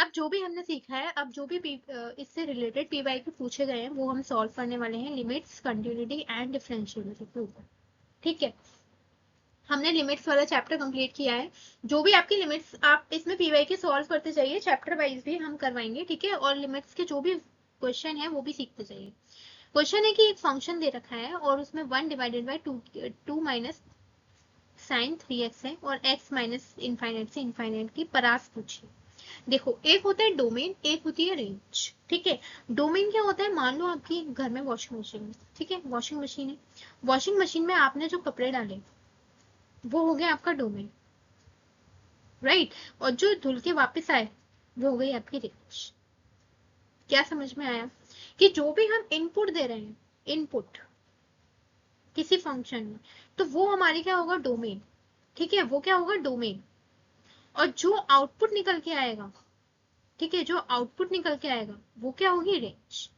अब जो भी हमने सीखा है, अब जो भी इससे रिलेटेड पीवाई के पूछे गए हैं वो हम सॉल्व करने वाले हैं, लिमिट्स, कंटिन्यूटी एंड डिफरेंशिएबिलिटी के ऊपर। ठीक है, हमने लिमिट्स वाला चैप्टर कंप्लीट किया है। जो भी आपकी लिमिट्स, आप इसमें पीवाई के सॉल्व करते जाइए, चैप्टर वाइज भी हम करवाएंगे। ठीक है, और लिमिट्स के जो भी क्वेश्चन है वो भी सीखते जाइए। क्वेश्चन है कि एक फंक्शन दे रखा है और उसमें 1 divided by two minus sine 3x है और x माइनस इनफाइनाइट से इनफाइनाइट की परास पूछी। देखो, एक होता है डोमेन, एक होती है रेंज। ठीक है, डोमेन क्या होता है, मान लो आपकी घर में वॉशिंग मशीन है। ठीक है, वॉशिंग मशीन है, वॉशिंग मशीन में आपने जो कपड़े डाले वो हो गया आपका डोमेन, राइट। और जो धुल के वापस आए वो हो गई आपकी रेंज। क्या समझ में आया कि जो भी हम इनपुट दे रहे हैं, इनपुट किसी फंक्शन में, तो वो हमारी क्या होगा, डोमेन। ठीक है, वो क्या होगा, डोमेन। और जो आउटपुट निकल के आएगा, ठीक है, जो आउटपुट निकल के आएगा वो क्या होगी, रेंज।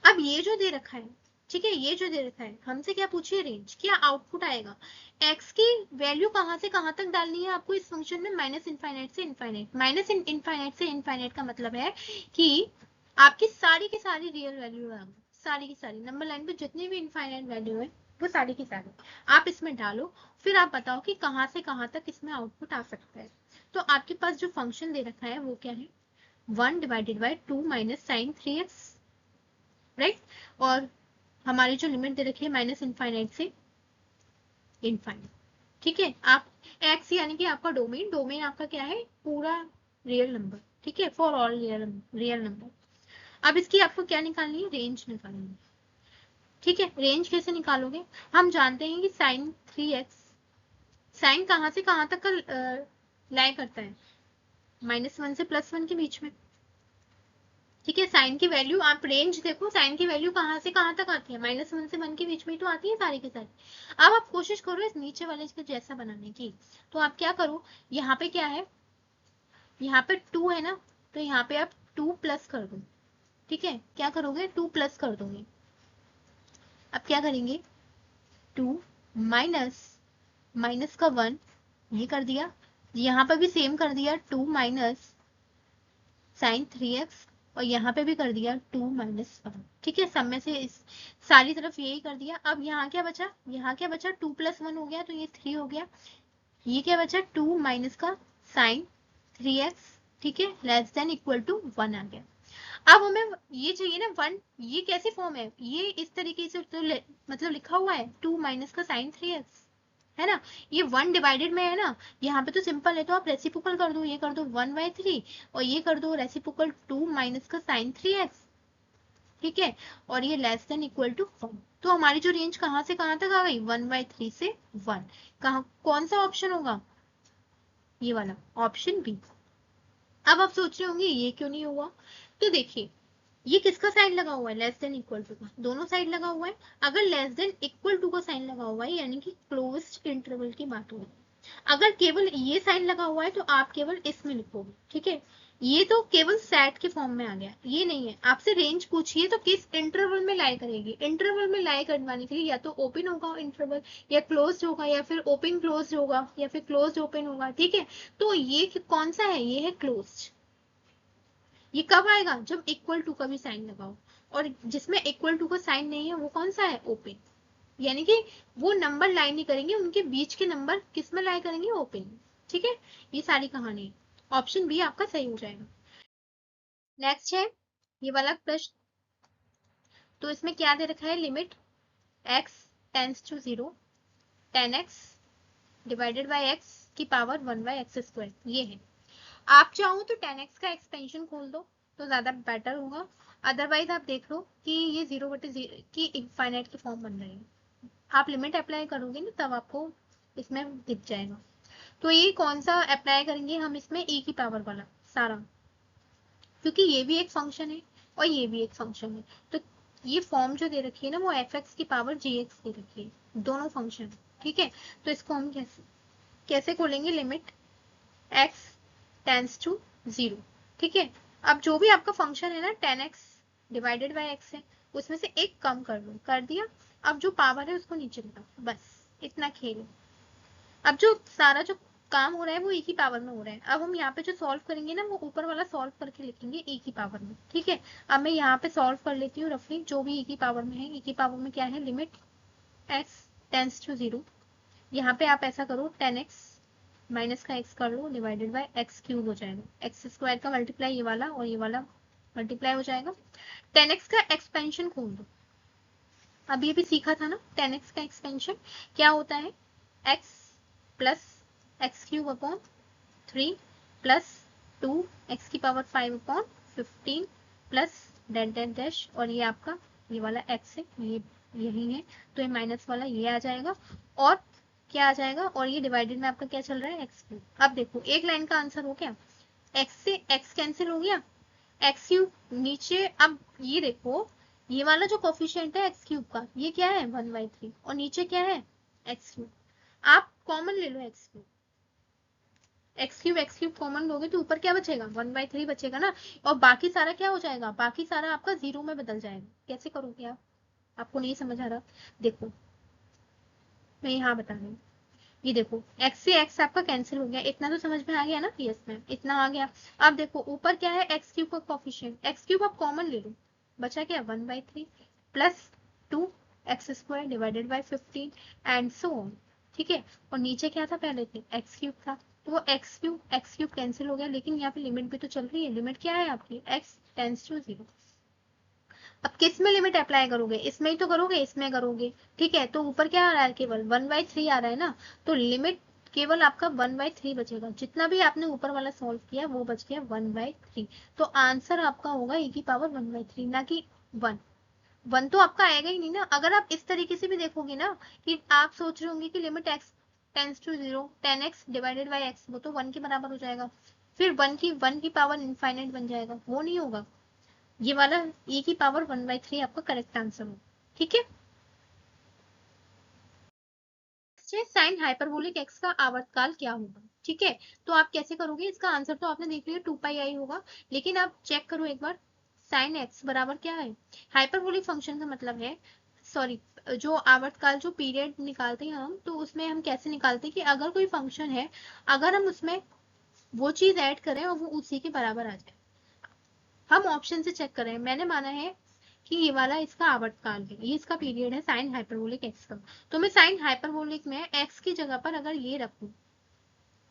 अब ये जो दे रखा है, ठीक है, ये जो दे रखा है, हमसे क्या पूछिए, रेंज, क्या आउटपुट आएगा। एक्स की वैल्यू कहां से कहां तक डालनी है आपको इस फंक्शन में, माइनस इनफाइनाइट से इनफाइनाइट। माइनस इनफाइनाइट से इनफाइनाइट का मतलब है कि आपकी सारी की सारी रियल वैल्यू डालो, सारी की सारी नंबर लाइन पे जितनी भी इनफाइनाइट वैल्यू है वो सारी की सारी आप इसमें डालो। फिर आप बताओ कि कहां से कहां तक इसमें आउटपुट आ सकता है। तो आपके पास जो फंक्शन दे रखा है वो क्या है, 1 divided by 2 minus sine 3x, right. और हमारी जो लिमिट दे रखी है माइनस इनफाइनाइट से इनफाइनाइट। ठीक है, आप एक्स यानी कि आपका डोमेन, डोमेन आपका क्या है, पूरा रियल नंबर। ठीक है, फॉर ऑल रियल नंबर। अब इसकी आपको क्या निकालनी है, रेंज निकालनी है। ठीक है, रेंज कैसे निकालोगे, हम जानते हैं कि साइन 3x, साइन कहां से कहां तक का लाई करता है, -1 से +1 के बीच में। ठीक है, साइन की वैल्यू आप रेंज देखो, साइन की वैल्यू कहां से कहां तक आती है, -1 से 1 के बीच में ही तो आती है सारी की सारी। अब आप कोशिश करो इस नीचे वाले के जैसा बनाने की। तो आप क्या करो, यहाँ पे क्या है, यहाँ पे 2 है ना, तो यहाँ पे आप 2 प्लस कर दो। ठीक है, क्या करोगे, 2 प्लस कर दोगे। अब क्या करेंगे, 2 माइनस माइनस का 1, ये कर दिया। यहाँ पे भी सेम कर दिया, 2 माइनस साइन 3x, और यहाँ पे भी कर दिया 2 माइनस 1। ठीक है, सब में से इस सारी तरफ यही कर दिया। अब यहाँ क्या बचा, यहाँ क्या बचा, 2 + 1 हो गया तो ये 3 हो गया। ये क्या बचा, 2 माइनस का साइन 3x, ठीक है, लेस देन इक्वल टू 1 आ गया। अब हमें ये चाहिए ना 1, ये कैसी फॉर्म है, ये इस तरीके से तो मतलब लिखा हुआ है 2 माइनस का साइन 3x, है ना। ये 1 डिवाइडेड में है ना, यहाँ पे तो सिंपल है, तो आप रेसिप्रोकल कर दो, ये कर दो 1/3 और ये कर दो रेसिप्रोकल 2 माइनस का साइन 3x। ठीक है, और ये लेस देन इक्वल टू 1। तो हमारी जो रेंज कहां से कहां तक आ गई, 1/3 से 1। कहा, कौन सा ऑप्शन होगा, ये वाला, ऑप्शन बी। अब आप सोच रहे होंगे ये क्यों नहीं हुआ, तो देखिए, ये किसका साइन लगा हुआ है, लेस देन इक्वल टू का, दोनों साइड लगा हुआ है। अगर लेस देन इक्वल टू का साइन लगा हुआ है यानी कि क्लोज्ड इंटरवल की बात हो रही है। अगर केवल ये साइन लगा हुआ है तो आप केवल इसमें लिखोगे। ठीक है, ये तो केवल सेट के फॉर्म में आ गया, ये नहीं है। आपसे रेंज पूछिए तो किस इंटरवल में लाई करेगी, इंटरवल में लाई करवाने के लिए या तो ओपन होगा इंटरवल, या क्लोज होगा, या फिर ओपन क्लोज होगा, या फिर क्लोज ओपन होगा। ठीक है, तो ये कौन सा है, ये है क्लोज्ड। ये कब आएगा, जब इक्वल टू का भी साइन लगाओ। और जिसमें इक्वल टू का साइन नहीं है वो कौन सा है, ओपन। यानी कि वो नंबर लाई नहीं करेंगे, उनके बीच के नंबर किस में लाई करेंगे, ओपन। ठीक है, ये सारी कहानी, ऑप्शन बी आपका सही हो जाएगा। नेक्स्ट है ये वाला प्रश्न, तो इसमें क्या दे रखा है, limit x tends to 0 10x divided by x की पावर 1/x², ये है। आप चाहो तो 10x का एक्सपेंशन खोल दो तो ज्यादा बेटर होगा। अदरवाइज आप देख लो कि ये 0/0 की इनफाइनाइट की फॉर्म बन रही है। आप लिमिट अप्लाई करोगे ना तब आपको इसमें दिख जाएगा। तो ये कौन सा अप्लाई करेंगे हम इसमें, e की पावर वाला सारा, क्योंकि ये भी एक फंक्शन है और ये भी एक फंक्शन है। तो ये फॉर्म जो दे रखी है ना वो f(x) की पावर gx दे रखी है, दोनों फंक्शन। ठीक है, तो इसको हम कैसे कैसे खोलेंगे, लिमिट x टेंस टू 0। ठीक है, अब जो भी आपका फंक्शन है ना 10x डिवाइडेड बाय x है, उसमें से एक कम कर लो, कर दिया। अब जो पावर है उसको नीचे लगाओ, बस इतना खेल। अब जो सारा जो काम हो रहा है वो e की पावर में हो रहा है। अब हम यहाँ पे जो सॉल्व करेंगे ना वो ऊपर वाला सॉल्व करके लिखेंगे e की पावर में, ठीक है। अब मैं यहाँ पे सॉल्व कर लेती हूँ रफली, जो भी e की पावर में है। e की पावर में क्या है, लिमिट x टेंड्स टू 0। यहाँ पे आप ऐसा करो 10x माइनस का x कर लो डिवाइडेड बाय x क्यूब हो जाएगा। एक्स स्क्वायर का मल्टीप्लाई ये वाला और ये वाला मल्टीप्लाई हो जाएगा। 10x का एक्सपेंशन खोल दो, अब ये भी सीखा था ना 10x का एक्सपेंशन क्या होता है, x plus x cube upon 3 plus 2x की पावर 5 अपॉन 15 प्लस डेट डेट डैश, और ये आपका ये वाला x है, ये यही है तो ये माइनस वाला ये आ जाएगा और क्या आ जाएगा, और ये डिवाइडेड में आपका क्या चल रहा है एक्स क्यूब। अब देखो एक लाइन का आंसर हो गया, x से x कैंसिल हो गया, एक्स क्यूब नीचे। अब ये देखो ये वाला जो कोफिशिएंट है एक्स क्यूब का ये क्या है 1/3 और नीचे क्या है एक्स क्यूब। आप कॉमन ले लो एक्स क्यूब कॉमन लोगे तो ऊपर क्या बचेगा 1/3 बचेगा ना, और बाकी सारा क्या हो जाएगा, बाकी सारा आपका जीरो में बदल जाएगा। कैसे करोगे आप, आपको नहीं समझ आ रहा, देखो मैं यहाँ बता रही हूँ। ये देखो x से x आपका कैंसिल हो गया, इतना तो समझ में आ गया ना, यस मैम इतना आ गया। अब देखो ऊपर क्या है एक्स क्यूब का कोफिशिएंट, एक्स क्यूब आप कॉमन ले लो, बचा क्या 1/3 plus 2x² divided by 15 and so on, ठीक है। और नीचे क्या था पहले थे एक्स क्यूब था, तो वो एक्स क्यूब कैंसिल हो गया, लेकिन यहाँ पे लिमिट भी तो चल रही है, लिमिट क्या है आपकी x टेंड्स टू 0। अब किस में लिमिट अप्लाई करोगे, इसमें ही तो करोगे, इसमें करोगे, ठीक है। तो ऊपर क्या आ रहा है केवल 1/3 आ रहा है ना, तो लिमिट केवल आपका 1/3 बचेगा, जितना भी आपने ऊपर वाला सॉल्व किया वो बच गया 1/3। तो आंसर आपका होगा e की पावर 1/3 ना कि 1। 1 तो आपका आएगा ही नहीं ना। अगर आप इस तरीके से भी देखोगे ना कि आप सोच रहे होंगे कि limit x tends to 0 10x divided by x, वो तो 1 के बराबर हो जाएगा, फिर 1 की पावर इनफाइनाइट बन जाएगा, वो नहीं होगा। ये वाला e की पावर 1/3 आपका करेक्ट आंसर हो, ठीक है। साइन हाइपरबोलिक एक्स का आवर्तकाल क्या होगा, ठीक है। तो आप कैसे करोगे, इसका आंसर तो आपने देख लिया 2πi होगा, लेकिन आप चेक करो एक बार साइन एक्स बराबर क्या है। हाइपरबोलिक फंक्शन का मतलब है, सॉरी, जो आवर्तकाल जो पीरियड निकालते हैं हम, तो उसमें हम कैसे निकालते हैं कि अगर कोई फंक्शन है, अगर हम उसमें वो चीज ऐड करें और वो उसी के बराबर आ जाए। हम ऑप्शन से चेक करें, मैंने माना है कि ये वाला इसका आवर्तकाल है, ये इसका पीरियड है साइन हाइपरबोलिक एक्स का, तो मैं साइन हाइपरबोलिक में एक्स की जगह पर अगर ये रखूं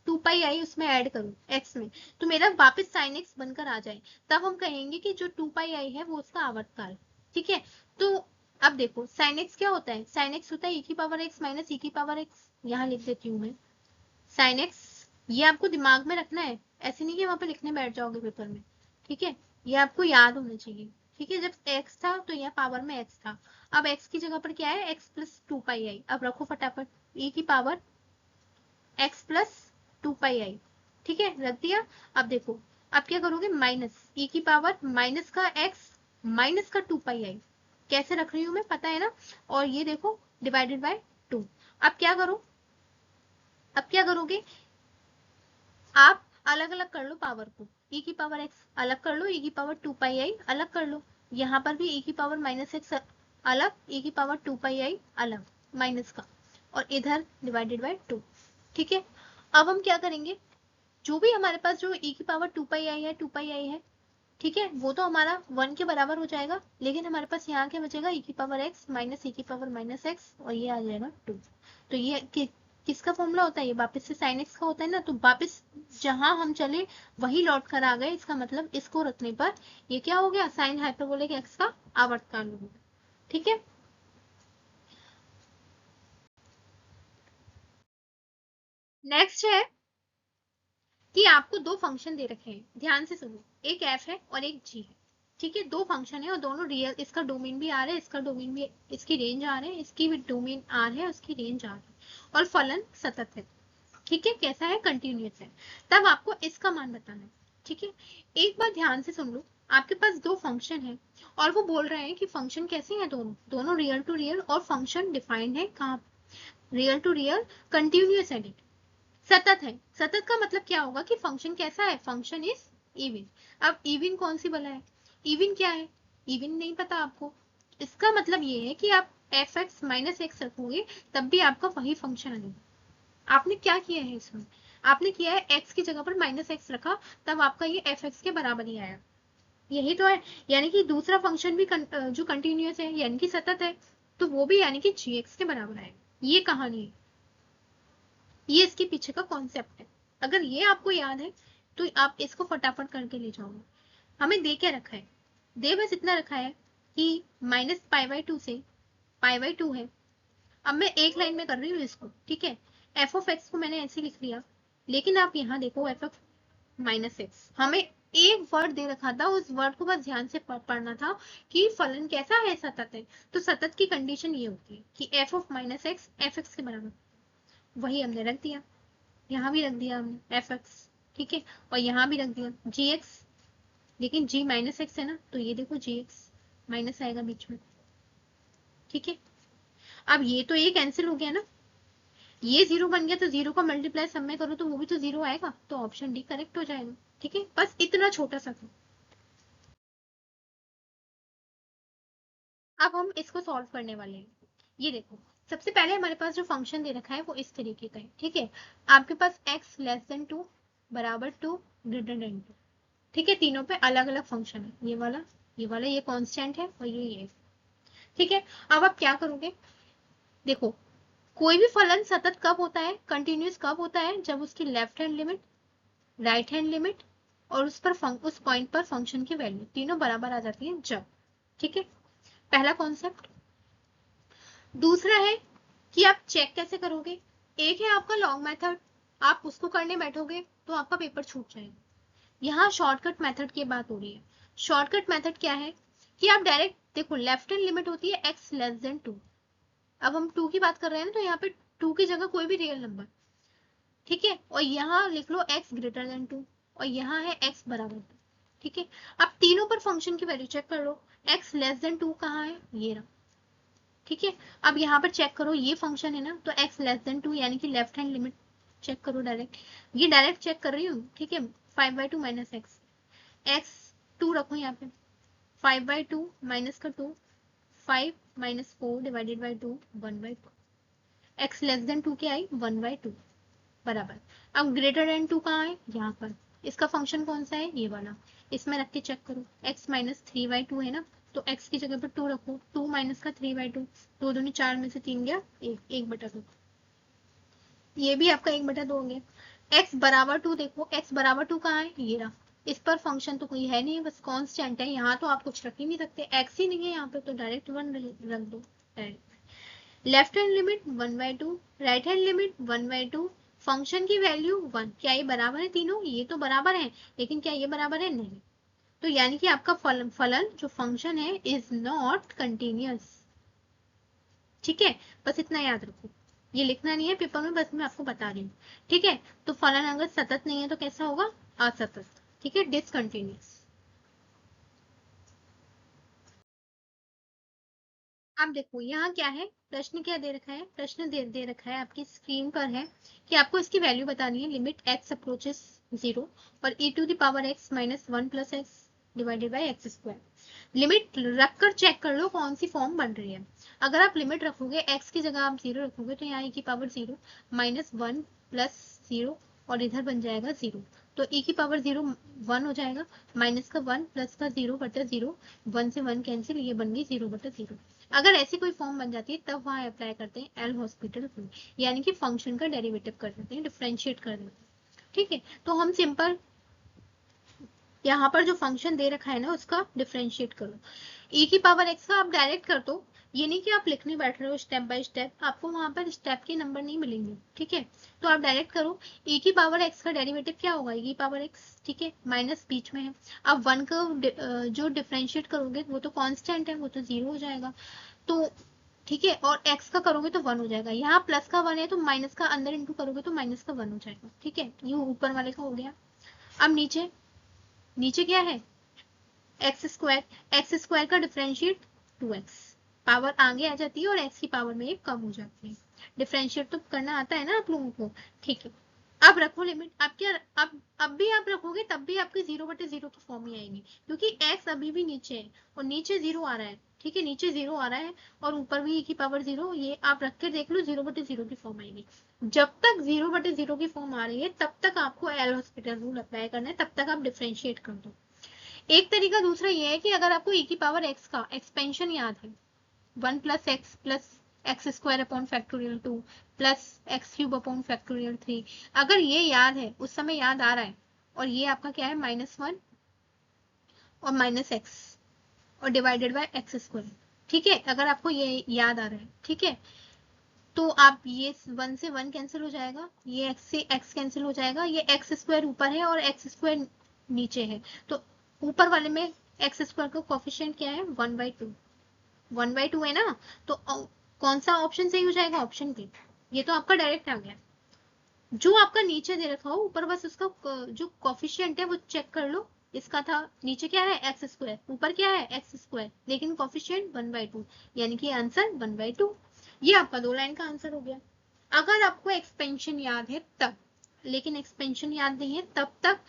2πi उसमें ऐड करूं एक्स में, तो मेरा वापस साइन एक्स बनकर आ जाए, तब हम कहेंगे कि जो 2πi है वो उसका आवर्तकाल, ठीक है। तो अब देखो साइन एक्स क्या होता है, साइन एक्स होता है e की पावर x माइनस e की पावर x, यहाँ लिख देती हूँ मैं साइन एक्स, ये आपको दिमाग में रखना है, ऐसे नहीं कि वहां पे लिखने बैठ जाओगे पेपर में, ठीक है। ये आपको याद होना चाहिए, ठीक है। जब x था तो यहाँ पावर में x था, अब x की जगह पर क्या है x प्लस 2πi, अब रखो फटाफट e की पावर x प्लस 2πi, ठीक है रख दिया। अब देखो अब क्या करोगे माइनस e की पावर माइनस का x माइनस का 2πi, कैसे रख रही हूँ मैं पता है ना, और ये देखो डिवाइडेड बाय 2। अब क्या करो, अब क्या करोगे आप अलग अलग कर लो पावर को, e की पावर x अलग कर लो, e की पावर 2πi अलग कर लो, यहाँ पर भी e की पावर माइनस x अलग, e की पावर 2πi अलग माइनस का, और इधर डिवाइडेड बाय 2, ठीक है। अब हम क्या करेंगे, जो भी हमारे पास जो e की पावर 2πi है, ठीक है, वो तो हमारा 1 के बराबर हो जाएगा, लेकिन हमारे पास यहाँ क्या बचेगा e की पावर x माइनस e की पावर माइनस x, और ये आ जाएगा 2। तो ये किसका फॉर्मूला होता है, ये वापस से साइन एक्स का होता है ना, तो वापस जहां हम चले वही लौट कर आ गए, इसका मतलब इसको रखने पर ये क्या हो गया साइन हाइपरबोलिक एक्स का आवर्तकाल हो गया, ठीक है। नेक्स्ट है कि आपको दो फंक्शन दे रखे हैं, ध्यान से सुनो, एक f है और एक g है, ठीक है। दो फंक्शन है और दोनों रियल, इसका डोमेन भी आर है, इसका डोमेन भी, इसकी रेंज आर है, इसकी भी डोमेन आर है, उसकी रेंज आर है, और फलन सतत है, ठीक है, कैसा है कंटिन्यूअस है। तब आपको इसका मान बताना है, ठीक है। एक बार ध्यान से सुन लो, आपके पास दो फंक्शन है और वो बोल रहे हैं कि फंक्शन कैसे हैं, दोनों दोनों रियल टू रियल, और फंक्शन डिफाइंड है कहाँ, रियल टू रियल, कंटिन्यूअस है, सतत है। सतत का मतलब क्या होगा कि फंक्शन कैसा है, फंक्शन इज इवन। अब इवन कौन सी बला है, इवन क्या है, इवन नहीं पता आपको, इसका मतलब ये है कि आप एफ एक्स माइनस एक्स रखोगे तब भी आपका वही फंक्शन आएगा। आपने क्या किया है इसमें, आपने किया है x की जगह पर माइनस एक्स रखा, तब आपका ये एफ एक्स के बराबर ही आया। यही तो है, यानी कि दूसरा फंक्शन भी जो कंटिन्यूअस है यानी कि सतत है, तो वो भी यानी कि जी एक्स के बराबर आएगा। ये कहानी है, ये इसके पीछे का कॉन्सेप्ट है। अगर ये आपको याद है तो आप इसको फटाफट करके ले जाओगे। हमें दे क्या रखा है, दे बस इतना रखा है कि माइनस पाई बाई टू से पाई बाई टू है। अब मैं एक लाइन में कर रही हूँ इसको, ठीक है। एफ ऑफ एक्स को मैंने ऐसे लिख लिया, लेकिन आप यहाँ देखो एफ ऑफ माइनस एक्स, हमें एक वर्ड दे रखा था, उस वर्ड को बस ध्यान से पढ़ना था कि फलन कैसा है, सतत है। तो सतत की कंडीशन ये होती है कि F of minus x F x के बराबर। वही हमने रख दिया, यहाँ भी रख दिया हमने एफ एक्स, ठीक है, और यहाँ भी रख दिया जी एक्स। लेकिन जी माइनस एक्स है ना, तो ये देखो जी एक्स माइनस आएगा बीच में, ठीक है। अब ये तो ये कैंसिल हो गया ना, ये जीरो बन गया, तो जीरो का मल्टीप्लाई सब में करो तो वो भी तो जीरो आएगा, तो ऑप्शन डी करेक्ट हो जाएगा, ठीक है। बस इतना छोटा सा था। अब हम इसको सॉल्व करने वाले हैं। ये देखो, सबसे पहले हमारे पास जो फंक्शन दे रखा है वो इस तरीके का है, ठीक है। आपके पास x लेस देन टू, बराबर टू, ग्रेटर देन टू, ठीक है। तीनों पे अलग अलग फंक्शन है, ये वाला ये कांस्टेंट है और ये, ठीक है। अब आप क्या करोगे, देखो कोई भी फलन सतत कब होता है, कंटिन्यूअस कब होता है, जब उसकी left hand limit, right hand limit और उस पॉइंट पर फंक्शन की वैल्यू तीनों बराबर आ जाती है जब, ठीक है। पहला कॉन्सेप्ट। दूसरा है कि आप चेक कैसे करोगे। एक है आपका लॉन्ग मेथड, आप उसको करने बैठोगे तो आपका पेपर छूट जाएगा। यहाँ शॉर्टकट मेथड की बात हो रही है। शॉर्टकट मेथड क्या है कि आप डायरेक्ट देखो, लेफ्ट हैंड लिमिट होती है x लेस देन टू। अब हम टू की बात कर रहे हैं ना, तो यहाँ पे टू की जगह कोई भी रियल नंबर, ठीक है, और यहाँ लिख लो x ग्रेटर देन टू, और यहाँ है x बराबर टू, ठीक है। अब तीनों पर फंक्शन की वैल्यू चेक कर लो, x लेस देन टू कहाँ है, ये रहा, ठीक है। अब यहाँ पर चेक करो, ये फंक्शन है ना, तो x लेस देन टू यानी कि लेफ्ट हैंड लिमिट चेक करो डायरेक्ट, ये डायरेक्ट चेक कर रही हूँ, ठीक है। Five by two minus x, x two रखो यहाँ पे, फाइव बाई टू माइनस का two, five minus four divided by two, one by two, x less than two क्या आई, वन बाई टू, बराबर। अब ग्रेटर देन टू कहाँ है, यहाँ पर, इसका फंक्शन कौन सा है, ये वाला, इसमें रख के चेक करो, x minus three by two है ना, तो x की जगह पर टू रखो, टू माइनस का थ्री बाई टू, दो दूनी चार में से तीन गया एक, एक बटा दो, ये भी आपका एक बटा दो हो गया। x बराबर टू देखो, x बराबर टू कहाँ है, ये रहा, इस पर फंक्शन तो कोई है नहीं, बस कांस्टेंट है, यहाँ तो आप कुछ रख ही नहीं सकते, x ही नहीं है यहाँ पे, तो डायरेक्ट वन रख दो direct. Left hand limit one by to, right hand limit one by to, function की वैल्यू वन। क्या ये बराबर है तीनों, ये तो बराबर है, लेकिन क्या ये बराबर है, नहीं। तो यानी कि आपका फलन जो फंक्शन है इज नॉट कंटिन्यूअस, ठीक है। बस इतना याद रखो, ये लिखना नहीं है पेपर में, बस मैं आपको बता रही हूँ, ठीक है। तो फलन अगर सतत नहीं है तो कैसा होगा, असतत, ठीक है, डिसकंटिन्यूअस। अब देखो यहाँ क्या है, प्रश्न क्या दे रखा है, प्रश्न दे रखा है आपकी स्क्रीन पर है कि आपको इसकी वैल्यू बतानी है, लिमिट x अप्रोचेस जीरो और e to the power x minus one plus x divided by x square. Limit रख कर चेक कर लो कौन सी फॉर्म बन रही है। अगर आप लिमिट रखोगे x की जगह आप जीरो रखोगे, तो यहाँ e की power zero minus one plus zero और इधर बन जाएगा जीरो, तो e की पावर जीरो वन हो जाएगा, माइनस का वन प्लस का जीरो बटा जीरो, वन से वन कैंसिल, ये बन गई जीरो बटा जीरो। अगर ऐसी कोई फॉर्म बन जाती है तब वहां अप्लाई करते हैं एल हॉस्पिटल रूल, यानी कि फंक्शन का डेरिवेटिव कर देते हैं, डिफरेंशिएट कर देते हैं, ठीक है। तो हम सिंपल यहाँ पर जो फंक्शन दे रखा है ना उसका डिफरेंशिएट करो, e की पावर x का आप डायरेक्ट कर दो, ये नहीं कि आप लिखने बैठ रहे हो स्टेप बाय स्टेप, आपको वहां पर स्टेप के नंबर नहीं मिलेंगे, ठीक है। तो आप डायरेक्ट करो, e की पावर x का डेरिवेटिव क्या होगा, e की पावर x, ठीक है, माइनस बीच में है। अब वन का जो डिफरेंशिएट करोगे वो तो कांस्टेंट है, वो तो जीरो हो जाएगा, तो ठीक है, और x का करोगे तो वन हो जाएगा, यहाँ प्लस का वन है तो माइनस का अंदर इंटू करोगे तो माइनस का वन हो जाएगा, ठीक है, ये ऊपर वाले का हो गया। अब नीचे, नीचे क्या है, एक्स स्क्वायर का डिफरेंशिएट टू एक्स, पावर आगे आ जाती है और एक्स की पावर में एक कम हो जाती है। डिफरेंशिएट तो करना आता है ना आप लोगों को, ठीक है। अब रखो लिमिट, अब क्या, अब भी आप रखोगे तब भी आपकी जीरो बटे जीरो की फॉर्म ही आएगी, क्योंकि एक्स अभी भी नीचे है और नीचे जीरो आ रहा है, ठीक है, नीचे 0 आ रहा है और ऊपर भी e की पावर 0, ये आप रख के देख लो, 0/0 की फॉर्म आएगी। जब तक 0/0 की फॉर्म आ रही है तब तक आपको एल हॉस्पिटल रूल अप्लाई करना है, तब तक आप डिफरेंशिएट कर दो। एक तरीका दूसरा ये है कि अगर आपको e की पावर x का एक्सपेंशन याद है, 1 + x + x² upon factorial 2 plus x³ upon factorial 3, अगर ये याद है, उस समय याद आ रहा है, और ये आपका क्या है, -1 और -x और डिवाइडेड बाय x², ठीक है, अगर आपको ये याद आ रहा है, ठीक है, तो आप ये 1 से 1 कैंसिल हो जाएगा, ये x से x कैंसिल हो जाएगा, ये x² ऊपर है और x² नीचे है, तो ऊपर वाले में x² का कोफिशिएंट क्या है, 1/2, 1/2 है ना, तो कौन सा ऑप्शन सही हो जाएगा, ऑप्शन बी। ये तो आपका डायरेक्ट आ गया। जो आपका नीचे दे रखा हो ऊपर, बस उसका जो कोफिशिएंट है वो चेक कर लो। इसका था नीचे क्या है, x², ऊपर क्या है, x², लेकिन कोफिशिएंट 1/2, यानी कि आंसर 1/2। ये आपका 2 लाइन का आंसर हो गया। अगर आपको एक्सपेंशन याद है तब, लेकिन एक्सपेंशन याद नहीं है तब तक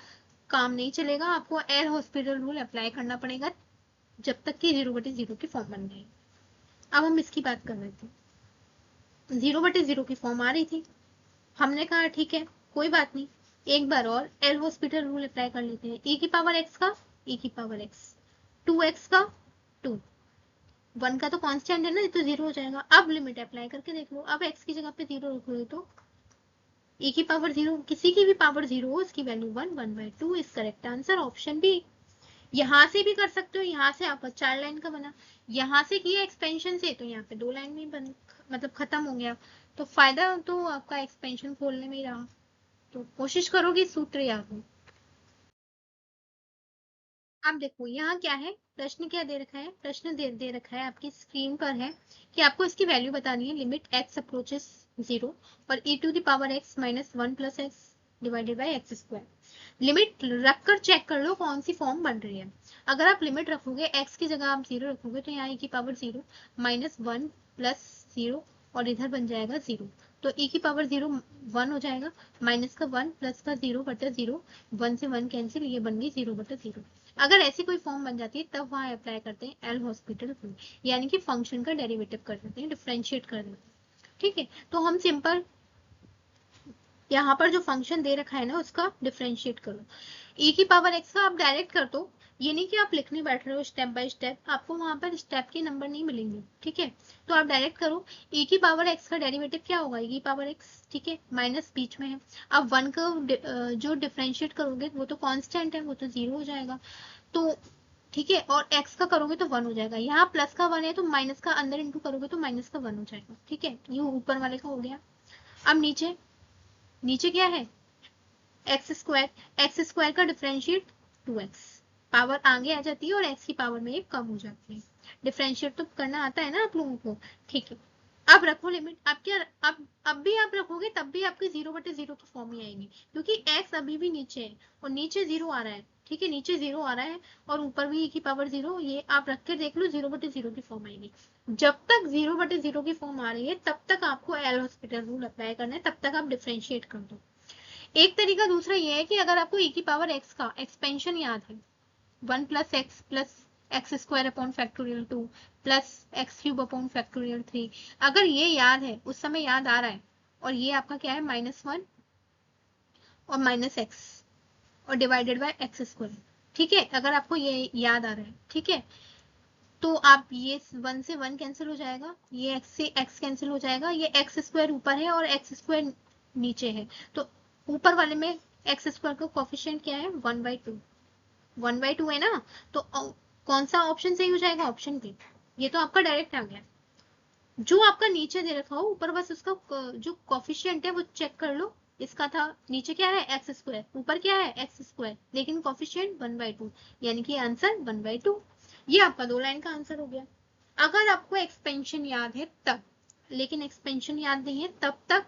काम नहीं चलेगा, आपको एल हॉस्पिटल रूल अप्लाई करना पड़ेगा जब तक कि 0/0 की फॉर्म बन गई। अब हम इसकी बात कर रहे थे, 0/0 की फॉर्म आ रही थी, हमने कहा ठीक है कोई बात नहीं, एक बार और एल हॉस्पिटल रूल अप्लाई कर लेते हैं। e की पावर x का e की पावर x, 2x का 2, 1 का तो कांस्टेंट है ना, ये तो 0 हो जाएगा। अब लिमिट अप्लाई करके देख लो, अब x की जगह पे 0 रखोगे तो e की पावर 0, किसी की भी पावर 0 हो, उसकी value 1, 1/2 is correct answer, option B. यहाँ से भी कर सकते हो, यहाँ से आपका 4 लाइन का बना, यहाँ से किया एक्सपेंशन से, तो यहाँ पे 2 लाइन में बन, मतलब खत्म हो गया। तो फायदा तो आपका एक्सपेंशन खोलने में ही रहा। तो कोशिश करो कि सूत्र याद हो। अब देखो यहाँ क्या है, प्रश्न क्या दे रखा है, प्रश्न दे रखा है आपकी स्क्रीन पर है कि आपको इसकी वैल्यू बतानी है, लिमिट x अप्रोचेस 0 और e to the power x -1 + x divided by x²। Limit रखकर चेक कर लो कौन सी फॉर्म बन रही है। अगर आप लिमिट रखोगे, x की जगह आप 0 रखोगे, तो यहाँ e की पावर 0 -1 + 0 और इधर बन जाएगा 0, तो e की पावर 0 1 हो जाएगा, माइनस का 1 प्लस का 0/0, 1 से 1 कैंसिल, ये बन गई 0/0। अगर ऐसी कोई फॉर्म बन जाती है तब वहां अप्लाई करते हैं एल हॉस्पिटल रूल, यानी कि फंक्शन का डेरिवेटिव कर देते हैं, डिफरेंशिएट कर देते हैं। ठीक है, तो हम सिंपल यहाँ पर जो फंक्शन दे रखा है ना उसका डिफरेंशिएट करो। e की पावर x का आप डायरेक्ट कर दो, ये नहीं कि आप लिखने बैठ रहे हो स्टेप बाय स्टेप, आपको वहां पर स्टेप के नंबर नहीं मिलेंगे, ठीक है, तो आप डायरेक्ट करो। e की पावर x का डेरिवेटिव क्या होगा, e की पावर x, ठीक है, माइनस बीच में है। अब 1 का जो डिफरेंशिएट करोगे वो तो कांस्टेंट है, वो तो 0 हो जाएगा, तो ठीक है, और x का करोगे तो 1 हो जाएगा, यहाँ प्लस का 1 है तो माइनस का अंदर इंटू करोगे तो माइनस का 1 हो जाएगा, ठीक है, ये ऊपर वाले का हो गया। अब नीचे, नीचे क्या है, x² का डिफरेंशिएट 2x, पावर आगे आ जाती है और x की पावर में कम हो जाती है। डिफरेंशिएट तो करना आता है ना आप लोगों को, ठीक है। अब रखो लिमिट, अब क्या, अब भी आप रखोगे तब भी आपकी 0/0 की फॉर्म ही आएगी, क्योंकि x अभी भी नीचे है और नीचे 0 आ रहा है, ठीक है, नीचे 0 आ रहा है और ऊपर भी e की पावर 0, ये आप रख के देख लो, 0/0 की फॉर्म आएगी। जब तक 0/0 की फॉर्म आ रही है तब तक आपको एल हॉस्पिटल रूल अप्लाई करना है, तब तक आप डिफरेंशिएट कर दो। एक तरीका दूसरा ये है कि अगर आपको e की पावर x का एक्सपेंशन याद है, 1 + x + x² upon factorial 2 plus x³ upon factorial 3, अगर ये याद है, उस समय याद आ रहा है, और ये आपका क्या है, -1 और -x और डिवाइडेड बाय x², ठीक है, अगर आपको ये याद आ रहा है, ठीक है, तो आप ये 1 से 1 कैंसिल हो जाएगा, ये x से x कैंसिल हो जाएगा, ये x² ऊपर है और x² नीचे है, तो ऊपर वाले में x² का कोफिशिएंट क्या है, 1/2, 1/2 है ना, तो कौन सा ऑप्शन सही हो जाएगा, ऑप्शन बी। ये तो आपका डायरेक्ट आ गया। जो आपका नीचे दे रखा हो ऊपर, बस उसका जो कोफिशिएंट है वो चेक कर लो। इसका था नीचे क्या है, x², ऊपर क्या है, x², लेकिन कोफिशिएंट 1/2, यानी कि आंसर 1/2। ये आपका 2 लाइन का आंसर हो गया। अगर आपको एक्सपेंशन याद है तब, लेकिन एक्सपेंशन याद नहीं है तब तक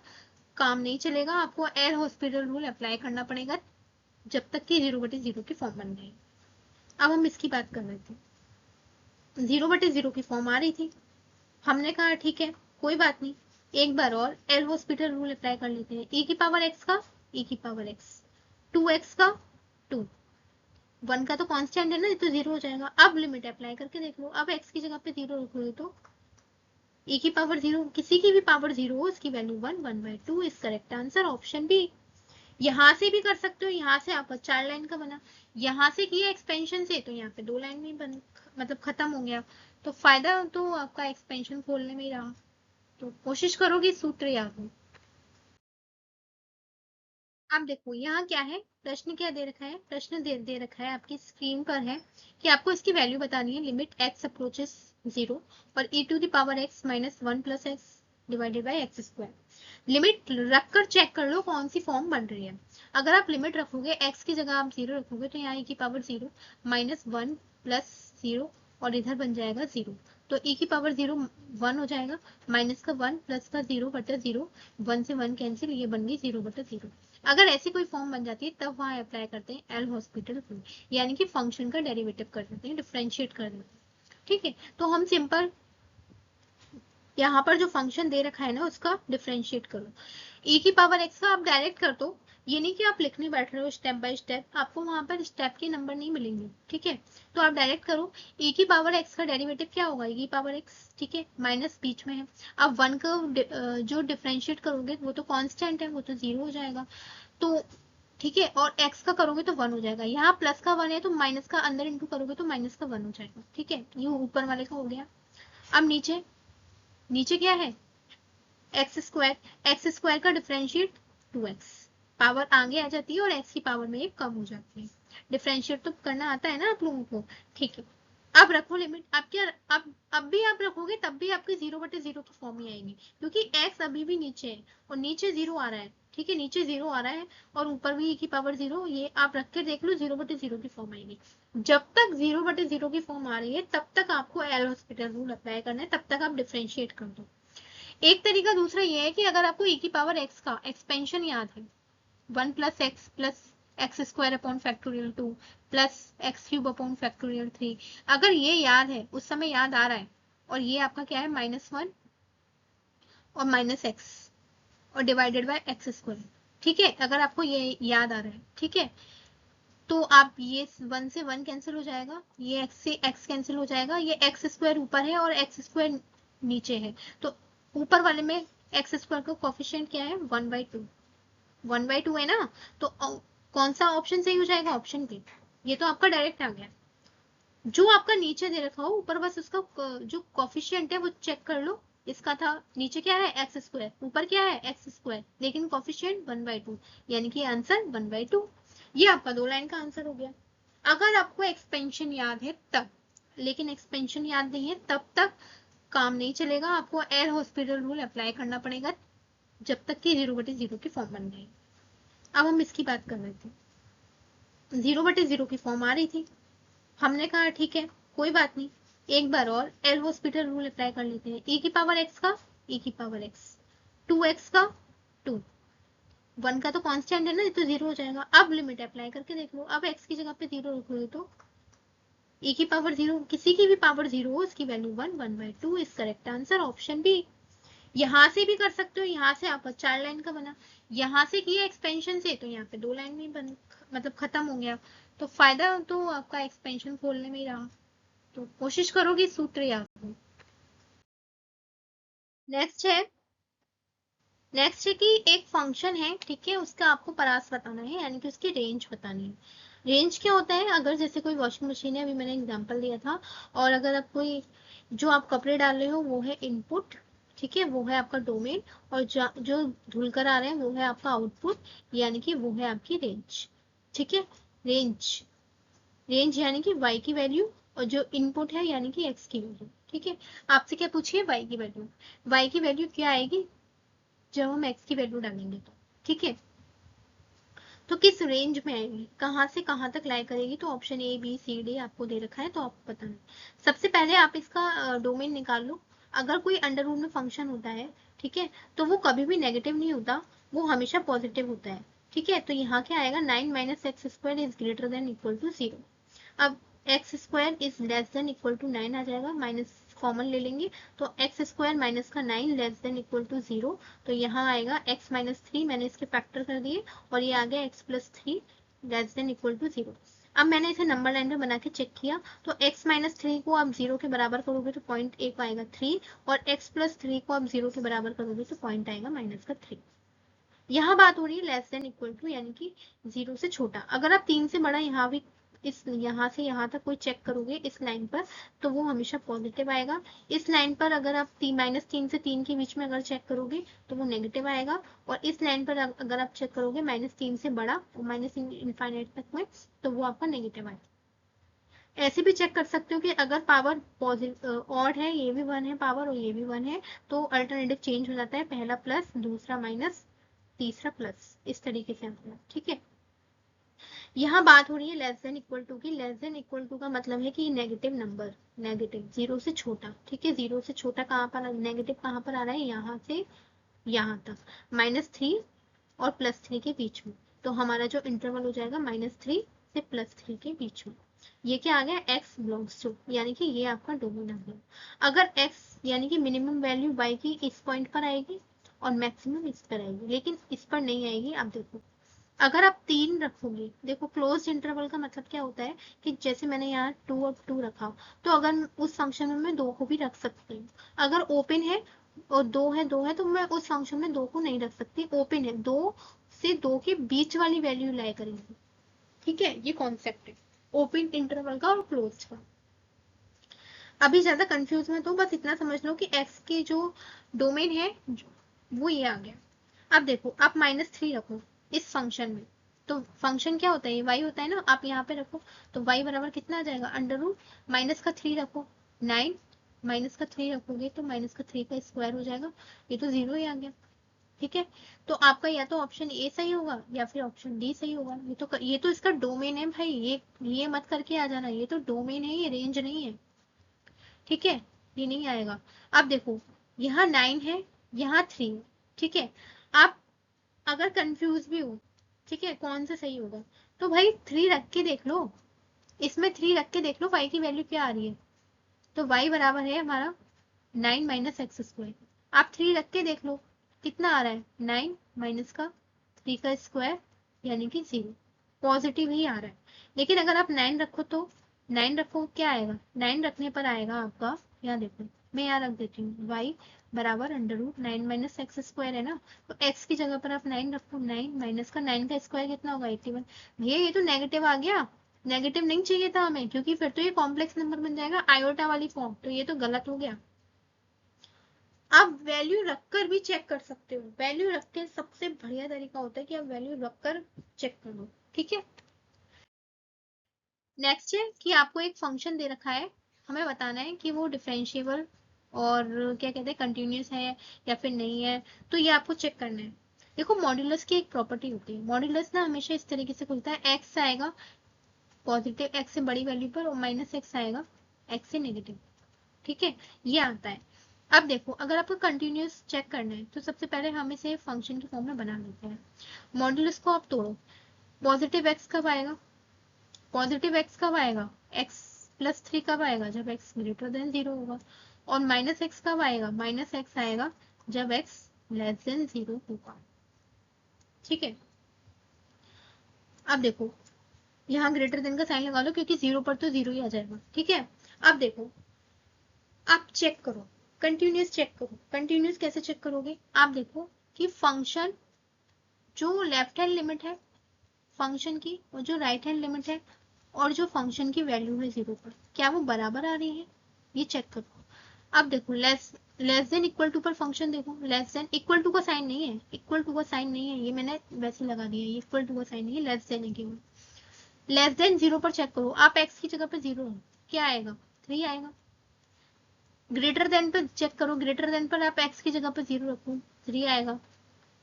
काम नहीं चलेगा, आपको एयर हॉस्पिटल रूल अप्लाई करना पड़ेगा जब तक कि 0/0 की फॉर्म बन गई। अब हम इसकी बात कर रहे थे, 0/0 की फॉर्म आ रही थी, हमने कहा ठीक है कोई बात नहीं, एक बार और एल हॉस्पिटल रूल अप्लाई कर लेते हैं। e की पावर x का e की पावर x, 2x का 2, 1 का तो कांस्टेंट है ना, ये तो 0 हो जाएगा। अब लिमिट अप्लाई करके देख लो, अब x की जगह पे 0 रखोगे तो e की पावर 0, किसी की भी पावर 0 हो उसकी value 1/2 is correct answer, option B. यहाँ से भी कर सकते हो, यहाँ से आपका 4 लाइन का बना, यहाँ से किया एक्सपेंशन से तो यहाँ पे 2 लाइन में बन, मतलब खत्म हो गया। तो फायदा तो आपका एक्सपेंशन खोलने में ही रहा। तो कोशिश करो कि सूत्र याद हो। अब देखो यहाँ क्या है, प्रश्न क्या दे रखा है, प्रश्न दे रखा है आपकी स्क्रीन पर है कि आपको इसकी वैल्यू बतानी है, लिमिट x अप्रोचेस 0 और e to the power x minus 1 plus x divided by x square. Limit रख कर चेक कर लो कौन सी फॉर्म बन रही है। अगर आप लिमिट रखोगे x की जगह आप 0 रखोगे तो यहाँ e की पावर 0 माइनस 1 प्लस 0 और इधर बन जाएगा 0। तो e की पावर 0 1 हो जाएगा, माइनस का 1 प्लस का 0 बटा 0, 1 से 1 कैंसिल, ये बन गई 0 बटा 0। अगर ऐसी कोई फॉर्म बन जाती है तब वहां अप्लाई करते हैं एल हॉस्पिटल रूल, यानी कि फंक्शन का डेरिवेटिव कर देते हैं, डिफरेंशिएट कर देते हैं। ठीक है, तो हम सिंपल यहाँ पर जो फंक्शन दे रखा है ना उसका डिफरेंशिएट करो। e की पावर x का आप डायरेक्ट कर दो, ये नहीं कि आप लिखने बैठ रहे हो स्टेप बाय स्टेप, आपको वहां पर स्टेप के नंबर नहीं मिलेंगे। ठीक है, तो आप डायरेक्ट करो। e की पावर x का डेरिवेटिव क्या होगा, e की पावर x, ठीक है, माइनस बीच में है। अब 1 का जो डिफरेंशिएट करोगे वो तो कांस्टेंट है, वो तो 0 हो जाएगा। तो ठीक है, और x का करोगे तो 1 हो जाएगा, यहाँ प्लस का 1 है तो माइनस का अंदर इंटू करोगे तो माइनस का 1 हो जाएगा। ठीक है, ये ऊपर वाले का हो गया। अब नीचे, नीचे क्या है, एक्स स्क्वायर का डिफरेंशिएट 2x, पावर आगे आ जाती है और x की पावर में एक कम हो जाती है। डिफरेंशिएट तो करना आता है ना आप लोगों को। ठीक है, अब रखो लिमिट, अब क्या, अब भी आप रखोगे तब भी आपकी 0/0 की फॉर्म ही आएगी, क्योंकि x अभी भी नीचे है और नीचे 0 आ रहा है। ठीक है, नीचे 0 आ रहा है और ऊपर भी e की पावर 0, ये आप रख के देख लो 0/0 की फॉर्म आएगी। जब तक 0/0 की फॉर्म आ रही है तब तक आपको एल हॉस्पिटल रूल अप्लाई करना है, तब तक आप डिफरेंशिएट कर दो। एक तरीका दूसरा ये है कि अगर आपको e की पावर x का एक्सपेंशन याद है, 1 plus x square upon factorial 2 plus x cube upon factorial 3, अगर ये याद है, उस समय याद आ रहा है, और ये आपका क्या है -1 और माइनस एक्स और डिवाइडेड बाय एक्स स्क्वायर। ठीक है, अगर आपको ये याद आ रहा है, ठीक है, तो आप ये 1 से 1 कैंसिल हो जाएगा, ये x से x कैंसिल हो जाएगा, ये एक्स स्क्वायर ऊपर है और एक्स स्क्वायर नीचे है, तो ऊपर वाले में एक्स स्क्वायर का कोफिशिएंट क्या है, 1/2, 1/2 है ना। तो कौन सा ऑप्शन सही हो जाएगा, ऑप्शन बी। ये तो आपका डायरेक्ट आ गया। जो आपका नीचे दे रखा हो ऊपर बस उसका जो कोफिशिएंट है वो चेक कर लो। इसका था नीचे क्या है एक्स स्क्वायर, ऊपर क्या है एक्स स्क्वायर, लेकिन कोफिशिएंट 1/2, यानी कि आंसर 1/2। ये आपका 2 लाइन का आंसर हो गया। अगर आपको एक्सपेंशन याद है तब, लेकिन एक्सपेंशन याद नहीं है तब तक काम नहीं चलेगा, आपको एयर हॉस्पिटल रूल अप्लाई करना पड़ेगा जब तक कि 0/0 की फॉर्म बन गई। अब हम इसकी बात कर रहे थे, 0/0 की फॉर्म आ रही थी, हमने कहा ठीक है कोई बात नहीं, एक बार और एल हॉस्पिटल रूल अप्लाई कर लेते हैं। e की पावर x का, e की पावर x, 2x का 2, 1 का तो कांस्टेंट है ना, ये तो 0 हो जाएगा। अब लिमिट अप्लाई करके देख लो, अब x की जगह पे 0 रखोगे तो e की पावर 0, किसी की भी पावर 0 हो उसकी value 1/2 is correct answer, option B. यहाँ से भी कर सकते हो, यहाँ से आपका 4 लाइन का बना, यहाँ से किया एक्सपेंशन से तो यहाँ पे 2 लाइन में बन, मतलब खत्म हो गया। तो फायदा तो आपका एक्सपेंशन खोलने में ही रहा। तो कोशिश करो कि सूत्र याद हो। नेक्स्ट है, नेक्स्ट है कि एक फंक्शन है, ठीक है, उसका आपको परास बताना है, यानी कि उसकी रेंज बतानी है। रेंज क्या होता है, अगर जैसे कोई वॉशिंग मशीन है, अभी मैंने एग्जांपल दिया था, और अगर आप कोई, जो आप कपड़े डाल रहे हो वो है इनपुट, ठीक है, वो है आपका डोमेन, और जो धुल कर आ रहे हैं वो है आपका आउटपुट, यानी कि वो है आपकी रेंज। ठीक है, रेंज, रेंज यानी कि y की वैल्यू, और जो इनपुट है यानी कि x की वैल्यू। ठीक है, आपसे क्या पूछिए, y की वैल्यू, y की वैल्यू क्या आएगी जब हम x की वैल्यू डालेंगे तो। ठीक है, तो किस रेंज में आएगी, कहाँ से कहाँ तक लाई करेगी, तो option A B C D आपको दे रखा है, तो आपको बताना। सबसे पहले आप इसका डोमेन निकाल लो। अगर कोई अंडर रूट में फंक्शन होता है, ठीक है, तो वो कभी भी नेगेटिव नहीं होता, वो हमेशा पॉजिटिव होता है। ठीक है, तो यहाँ क्या आएगा, 9 - x² is greater than equal to 0। अब x square is less than equal to 9 आ जाएगा, माइनस कॉमन ले लेंगे, तो एक्स स्क्वायर माइनस का 9 लेस देन इक्वल टू 0, तो यहाँ आएगा x - 3, मैंने इसके फैक्टर कर दिए, और ये आ गया x + 3 less than equal to 0। अब मैंने इसे नंबर लाइन में बना के चेक किया, तो x माइनस 3 को आप 0 के बराबर करोगे तो पॉइंट 1 आएगा 3, और x प्लस 3 को आप 0 के बराबर करोगे तो पॉइंट आएगा माइनस का 3। यहाँ बात हो रही है लेस देन इक्वल टू, यानी कि 0 से छोटा। अगर आप 3 से बड़ा यहाँ भी इस यहाँ से यहाँ तक कोई चेक करोगे इस लाइन पर, तो वो हमेशा पॉजिटिव आएगा। इस लाइन पर अगर आप -3 से 3 के बीच में अगर चेक करोगे तो वो नेगेटिव आएगा, और इस लाइन पर अगर आप चेक करोगे -3 से बड़ा और माइनस इनफाइनाइट तक में, तो वो आपका नेगेटिव आएगा। ऐसे भी चेक कर सकते हो कि अगर पावर पॉजिटिव ऑड है, ये भी 1 है पावर और ये भी 1 है, तो अल्टरनेटिव चेंज हो जाता है, पहला प्लस दूसरा माइनस तीसरा प्लस, इस तरीके से होगा। ठीक है, यहाँ बात हो रही है लेस देन इक्वल टू की। लेस देन इक्वल टू का मतलब है कि नेगेटिव नंबर, नेगेटिव 0 से छोटा। ठीक है, 0 से छोटा कहाँ पर, नेगेटिव कहाँ पर आ रहा है, यहाँ से यहाँ तक, -3 और +3 के बीच में। तो हमारा जो इंटरवल हो जाएगा -3 से +3 के बीच में। ये क्या आ गया, x बिलोंग्स टू, यानी कि ये आपका डोमेन आ गया। अगर x यानी कि मिनिमम वैल्यू y की इस पॉइंट पर आएगी और मैक्सिमम इस पर आएगी, लेकिन इस पर नहीं आएगी। आप देखो, अगर आप 3 रखोगे, देखो क्लोज इंटरवल का मतलब क्या होता है कि जैसे मैंने यहाँ 2 और 2 रखा, तो अगर उस फंक्शन में मैं 2 को भी रख सकती हूँ। अगर ओपन है और 2 है तो मैं उस फंक्शन में 2 को नहीं रख सकती। ओपन है, 2 से 2 के बीच वाली वैल्यू लाया करेंगे। ठीक है, ये कॉन्सेप्ट है ओपन इंटरवल का और क्लोज का। अभी ज्यादा कंफ्यूज में तो बस इतना समझ लो कि x के जो डोमेन है वो ये आ गया। अब देखो, आप -3 रखो इस फंक्शन में, तो फंक्शन क्या होता है, ये y होता है ना, आप यहाँ पे रखो तो y बराबर कितना आ जाएगा, √-3 रखो, 9 -3 रखोगे तो -3 का स्क्वायर हो जाएगा, ये तो 0 ही आ गया। ठीक है, तो आपका या तो ऑप्शन ए सही होगा या फिर ऑप्शन डी सही होगा। ये तो इसका डोमेन है भाई, ये मत करके आ जाना, ये तो डोमेन है, ये रेंज नहीं है। ठीक है, ये नहीं आएगा। अब देखो, यहाँ 9 है, यहाँ 3 है। ठीक है, आप अगर कंफ्यूज भी हो, ठीक है, कौन सा सही होगा, तो भाई 3 रख के देख लो, इसमें 3 रख के देख लो y की वैल्यू क्या आ रही है। तो y बराबर है हमारा 9 माइनस एक्स स्क्वायर। आप 3 रख के देख लो कितना आ रहा है, 9 माइनस का 3 का स्क्वायर, यानी कि 0, पॉजिटिव ही आ रहा है। लेकिन अगर आप 9 रखो तो 9 रखो क्या आएगा, 9 रखने पर आएगा आपका, यहाँ देखो मैं यहाँ रख देती हूँ, y बराबर √9 माइनस एक्स स्क्वायर है ना, तो x की जगह पर आप 9 रखो, 9 माइनस का 9 का स्क्वायर कितना होगा, 81। भैया ये तो नेगेटिव आ गया, नेगेटिव नहीं चाहिए था हमें, क्योंकि फिर तो ये कॉम्प्लेक्स नंबर बन जाएगा आयोटा वाली फॉर्म, तो ये तो गलत हो गया। आप वैल्यू रखकर भी चेक कर सकते हो, वैल्यू रख के सबसे बढ़िया तरीका होता है कि आप वैल्यू रखकर चेक कर लो। ठीक है, नेक्स्ट है कि आपको एक फंक्शन दे रखा है, हमें बताना है कि वो डिफरेंशिएबल और क्या कहते हैं कंटिन्यूस है या फिर नहीं है, तो ये आपको चेक करना है। देखो, मॉड्यूलस की एक प्रॉपर्टी होती है, मॉड्यूलस ना हमेशा इस तरीके से खुलता है, एक्स आएगा पॉजिटिव एक्स से बड़ी वैल्यू पर और -x आएगा एक्स से नेगेटिव। ठीक है, ये आता है। अब देखो, अगर आपको कंटिन्यूस चेक करना है तो सबसे पहले हम इसे फंक्शन की फॉर्म में बना लेते हैं। मॉड्यूलस को आप तोड़ो, पॉजिटिव एक्स कब आएगा, पॉजिटिव एक्स कब आएगा, x प्लस 3 कब आएगा, जब x ग्रेटर देन 0 होगा, और -x कब आएगा, -x आएगा जब x लेस देन 0 होगा। ठीक है, अब देखो यहाँ ग्रेटर देन का साइन लगा लो, क्योंकि 0 पर तो 0 ही आ जाएगा। ठीक है, अब देखो, आप चेक करो, कंटिन्यूस चेक करो। कंटिन्यूस कैसे चेक करोगे, आप देखो कि फंक्शन जो लेफ्ट हैंड लिमिट है फंक्शन की और जो राइट हैंड लिमिट है और जो फंक्शन की वैल्यू है 0 पर, क्या वो बराबर आ रही है, ये चेक करो। अब देखो, लेस देन इक्वल टू पर फंक्शन देखो, लेस देन इक्वल टू का साइन नहीं है, इक्वल टू का साइन नहीं है, ये मैंने वैसे लगा दिया, ये इक्वल टू का साइन नहीं है, लेस देन है केवल। लेस देन 0 पर चेक करो, आप x की जगह पर 0 क्या आएगा, 3 आएगा। ग्रेटर देन पर चेक करो, ग्रेटर देन पर आप x की जगह पर 0 रखो, 3 आएगा।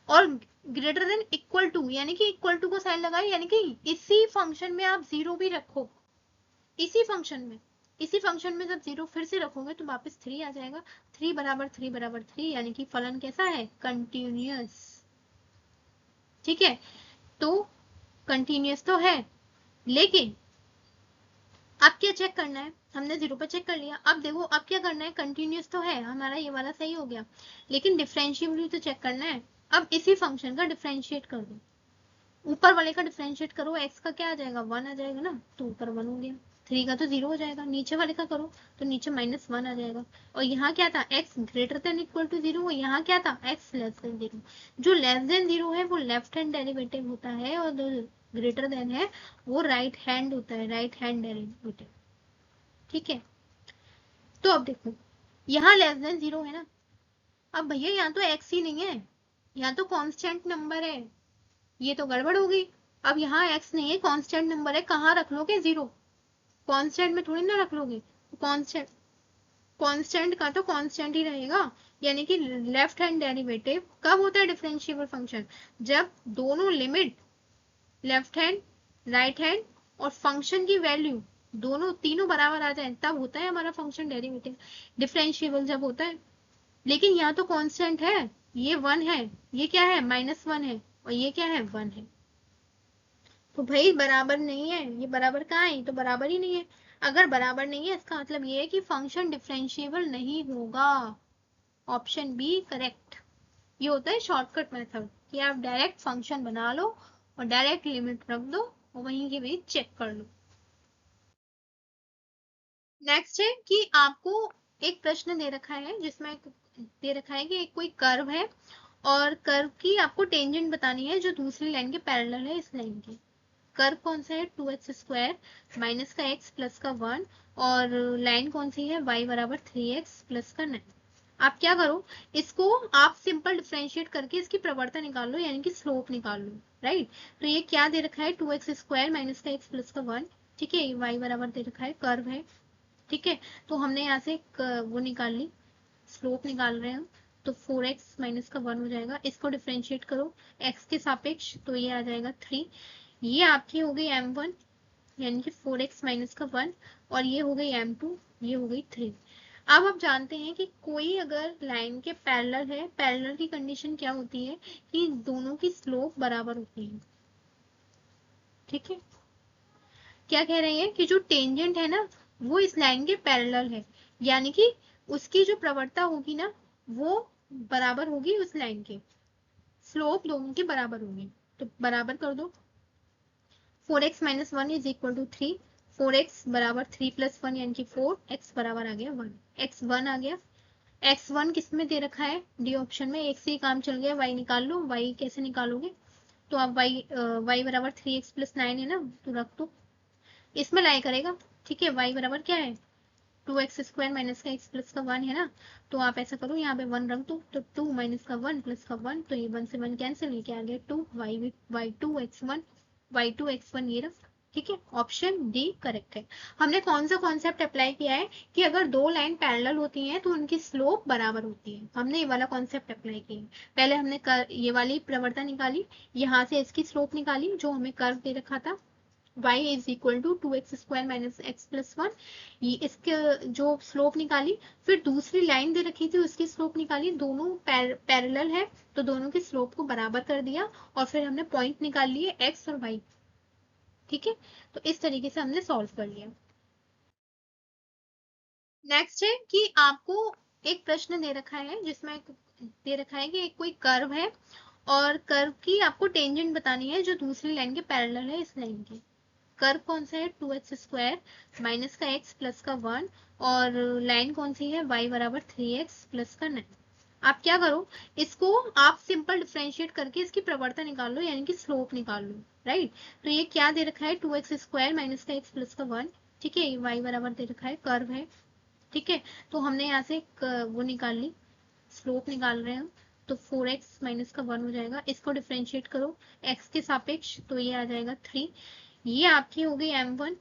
और ग्रेटर देन इक्वल टू, यानी कि इक्वल टू को साइन लगाए, यानी कि इसी फंक्शन में आप 0 भी रखो, इसी फंक्शन में जब 0 फिर से रखोगे तो वापस 3 आ जाएगा। 3 बराबर 3 बराबर 3, यानी कि फलन कैसा है, कंटिन्यूअस। ठीक है, तो कंटिन्यूअस तो है, लेकिन अब क्या चेक करना है, हमने 0 पर चेक कर लिया। अब देखो, अब क्या करना है, कंटिन्यूअस तो है हमारा, ये वाला सही हो गया, लेकिन डिफरेंशिएबिलिटी तो चेक करना है। अब इसी फंक्शन का डिफरेंशिएट कर दो, ऊपर वाले का डिफरेंशिएट करो, x का क्या आ जाएगा 1 आ जाएगा ना, तो ऊपर 1 हो गया, 3 का तो 0 हो जाएगा, नीचे वाले का करो तो नीचे -1 आ जाएगा। और यहाँ क्या था x greater than equal to 0, यहाँ क्या था x लेस देन 0। जो लेस देन 0 है वो लेफ्ट हैंड डेरिवेटिव होता है, और जो ग्रेटर देन है वो राइट हैंड होता है, राइट हैंड डेरिवेटिव। ठीक है, तो अब देखो यहाँ लेस देन 0 है ना, अब भैया यहाँ तो x ही नहीं है, यहाँ तो कांस्टेंट नंबर है, ये तो गड़बड़ हो गई। अब यहाँ x नहीं है, कांस्टेंट नंबर है, कहाँ रख लोगे 0, कांस्टेंट में थोड़ी ना रख लोगे, कांस्टेंट कांस्टेंट का तो कांस्टेंट ही रहेगा। यानी कि लेफ्ट हैंड डेरिवेटिव कब होता है डिफरेंशिएबल फंक्शन, जब दोनों limit left hand right hand और फंक्शन की वैल्यू दोनों तीनों बराबर आ जाए, तब होता है हमारा फंक्शन डेरिवेटिव डिफरेंशिएबल जब होता है। लेकिन यहाँ तो कांस्टेंट है, ये 1 है, ये क्या है -1 है, और ये क्या है 1 है, तो भाई बराबर नहीं है, ये बराबर कहाँ है, तो बराबर ही नहीं है। अगर बराबर नहीं है इसका मतलब ये है कि फंक्शन डिफरेंशिएबल नहीं होगा। Option B correct. ये होता है शॉर्टकट मेथड कि आप डायरेक्ट फंक्शन बना लो और डायरेक्ट लिमिट रख दो और वहीं के वहीं चेक कर लो। नेक्स्ट है कि आपको एक प्रश्न दे रखा है जिसमें दे रखा है कि एक कोई कर्व है और कर्व की आपको टेंजेंट बतानी है जो दूसरी लाइन के पैरेलल है इस लाइन के। कर्व कौन सा है 2x² माइनस का x प्लस का 1, और लाइन कौन सी है y बराबर 3x प्लस का 9। आप क्या करो, इसको आप सिंपल डिफरेंशिएट करके इसकी प्रवणता निकाल लो, यानी कि स्लोप निकाल लो, राइट। तो ये क्या दे रखा है 2x² माइनस का x प्लस का 1, ठीक है, y बराबर दे रखा है, कर्व है, ठीक है। तो हमने यहाँ से वो निकाल ली, स्लोप निकाल रहे हैं हम, तो 4x माइनस का 1 हो जाएगा, इसको डिफरेंशिएट करो x के सापेक्ष, तो ये आ जाएगा 3। ये आपकी हो गई m1 यानी कि 4x माइनस का 1, और ये हो गई m2, ये हो गई 3। अब आप जानते हैं कि कोई अगर लाइन के पैरेलल है, पैरेलल की कंडीशन क्या होती है कि दोनों की स्लोप बराबर होती है, ठीक है। क्या कह रहे हैं कि जो टेंजेंट है ना वो इस लाइन के पैरेलल है, यानी कि उसकी जो प्रवणता होगी ना वो बराबर होगी उस लाइन के, स्लोप दोनों के बराबर होगी। तो बराबर कर दो, 4x minus 1 is equal to 3, 4x बराबर 3 प्लस 1 यानी कि 4, x बराबर आ गया 1, x 1 आ गया। x1 किस में दे रखा है डी ऑप्शन में, एक से ही काम चल गया, y निकाल लो, y कैसे निकालोगे, तो आप y बराबर 3x प्लस 9 है ना, तो रख दो, इसमें लाई करेगा, ठीक है। y बराबर क्या है 2x² माइनस का x प्लस का 1 है ना, तो आप ऐसा करो यहाँ पे 1 रख दो, तो 2 माइनस का 1 प्लस का 1, तो ये 1 से 1 कैंसिल, लेके आ गया 2, y2x1 ये रहा, ठीक है। ऑप्शन डी करेक्ट है। हमने कौन सा कॉन्सेप्ट अप्लाई किया है कि अगर दो लाइन पैरेलल होती हैं तो उनकी स्लोप बराबर होती है, हमने ये वाला कॉन्सेप्ट अप्लाई किया है। पहले हमने ये वाली प्रवणता निकाली, यहाँ से इसकी स्लोप निकाली जो हमें कर्व दे रखा था, y is equal to 2x² minus x plus 1, ये इसके जो स्लोप निकाली, फिर दूसरी लाइन दे रखी थी उसकी स्लोप निकाली, दोनों पैरेलल है तो दोनों की स्लोप को बराबर कर दिया, और फिर हमने पॉइंट निकाल लिए x और y, ठीक है। तो इस तरीके से हमने सॉल्व कर लिया। नेक्स्ट है कि आपको एक प्रश्न दे रखा है जिसमें दे रखा है कि एक कोई कर्व है और कर्व की आपको टेंजेंट बतानी है जो दूसरी लाइन के पैरेलल है इस लाइन के। कर्व कौन सा है 2x² माइनस का x प्लस का 1, और लाइन कौन सी है y बराबर 3x प्लस का 9। आप क्या करो, इसको आप सिंपल डिफरेंशिएट करके इसकी प्रवणता निकाल लो, यानी कि स्लोप निकाल लो, राइट। तो ये क्या दे रखा है 2x² माइनस का x प्लस का 1, ठीक है, y बराबर दे रखा है, कर्व है, ठीक है। तो हमने यहाँ से वो निकाल ली, स्लोप निकाल रहे हैं हम, तो 4x माइनस का 1 हो जाएगा, इसको डिफरेंशिएट करो x के सापेक्ष, तो ये आ जाएगा 3। ये आपकी हो गई m1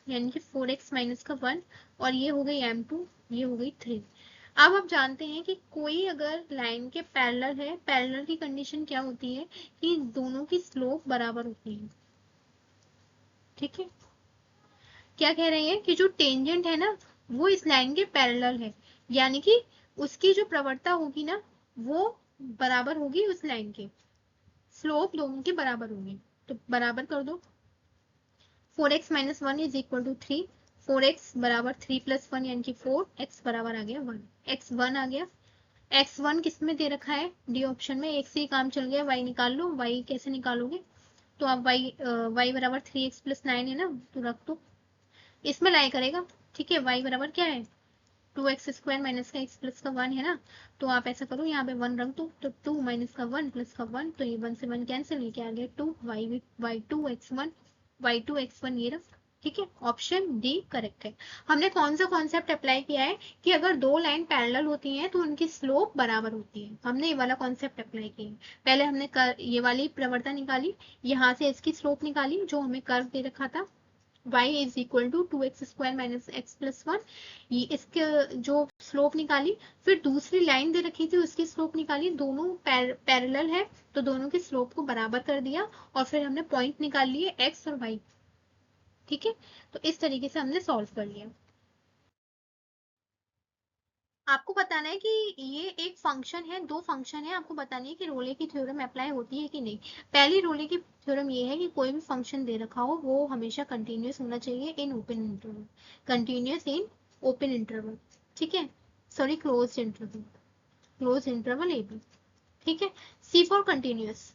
यानी कि 4x माइनस का 1, और ये हो गई m2, ये हो गई 3। अब आप जानते हैं कि कोई अगर लाइन के पैरेलल है, पैरेलल की कंडीशन क्या होती है कि दोनों की स्लोप बराबर होती है, ठीक है। क्या कह रहे हैं कि जो टेंजेंट है ना वो इस लाइन के पैरेलल है, यानी कि उसकी जो प्रवणता होगी ना वो बराबर होगी उस लाइन के, स्लोप दोनों के बराबर होंगे। तो बराबर कर दो, 4x minus 1 is equal to 3, 4x बराबर 3 प्लस 1 यानी कि 4, x बराबर आ गया 1, x 1 आ गया। x1 किस में दे रखा है डी ऑप्शन में, एक से ही काम चल गया, y निकाल लो, y कैसे निकालोगे, तो आप y बराबर 3x+9 है ना, तो रख दो, इसमें लाई करेगा। ठीक है, y बराबर क्या है 2x² माइनस का x प्लस का 1 है ना, तो आप ऐसा करो यहाँ पे 1 रख दो, तो 2 माइनस का 1 प्लस का 1, तो ये 1 से 1 कैंसिल, लेके आ गया 2 y2x1 ये रहा। ठीक है, ऑप्शन डी करेक्ट है। हमने कौन सा कॉन्सेप्ट अप्लाई किया है कि अगर दो लाइन पैरेलल होती हैं तो उनकी स्लोप बराबर होती है, हमने ये वाला कॉन्सेप्ट अप्लाई किया है। पहले हमने ये वाली प्रवणता निकाली, यहाँ से इसकी स्लोप निकाली जो हमें कर्व दे रखा था, y is equal to 2x² minus x plus 1, ये इसके जो स्लोप निकाली, फिर दूसरी लाइन दे रखी थी उसकी स्लोप निकाली, दोनों पैरेलल है तो दोनों की स्लोप को बराबर कर दिया, और फिर हमने पॉइंट निकाल लिए x और y। ठीक है, तो इस तरीके से हमने सॉल्व कर लिया। आपको बताना है कि ये एक फंक्शन है, दो फंक्शन है, आपको बतानी है कि रोले की थ्योरम अप्लाई होती है कि नहीं। पहली रोले की थ्योरम ये है कि कोई भी फंक्शन दे रखा हो वो हमेशा कंटिन्यूअस होना चाहिए in open interval, continuous in open interval. ठीक है, sorry close interval, close interval a b. ठीक है, सी फॉर कंटिन्यूअस।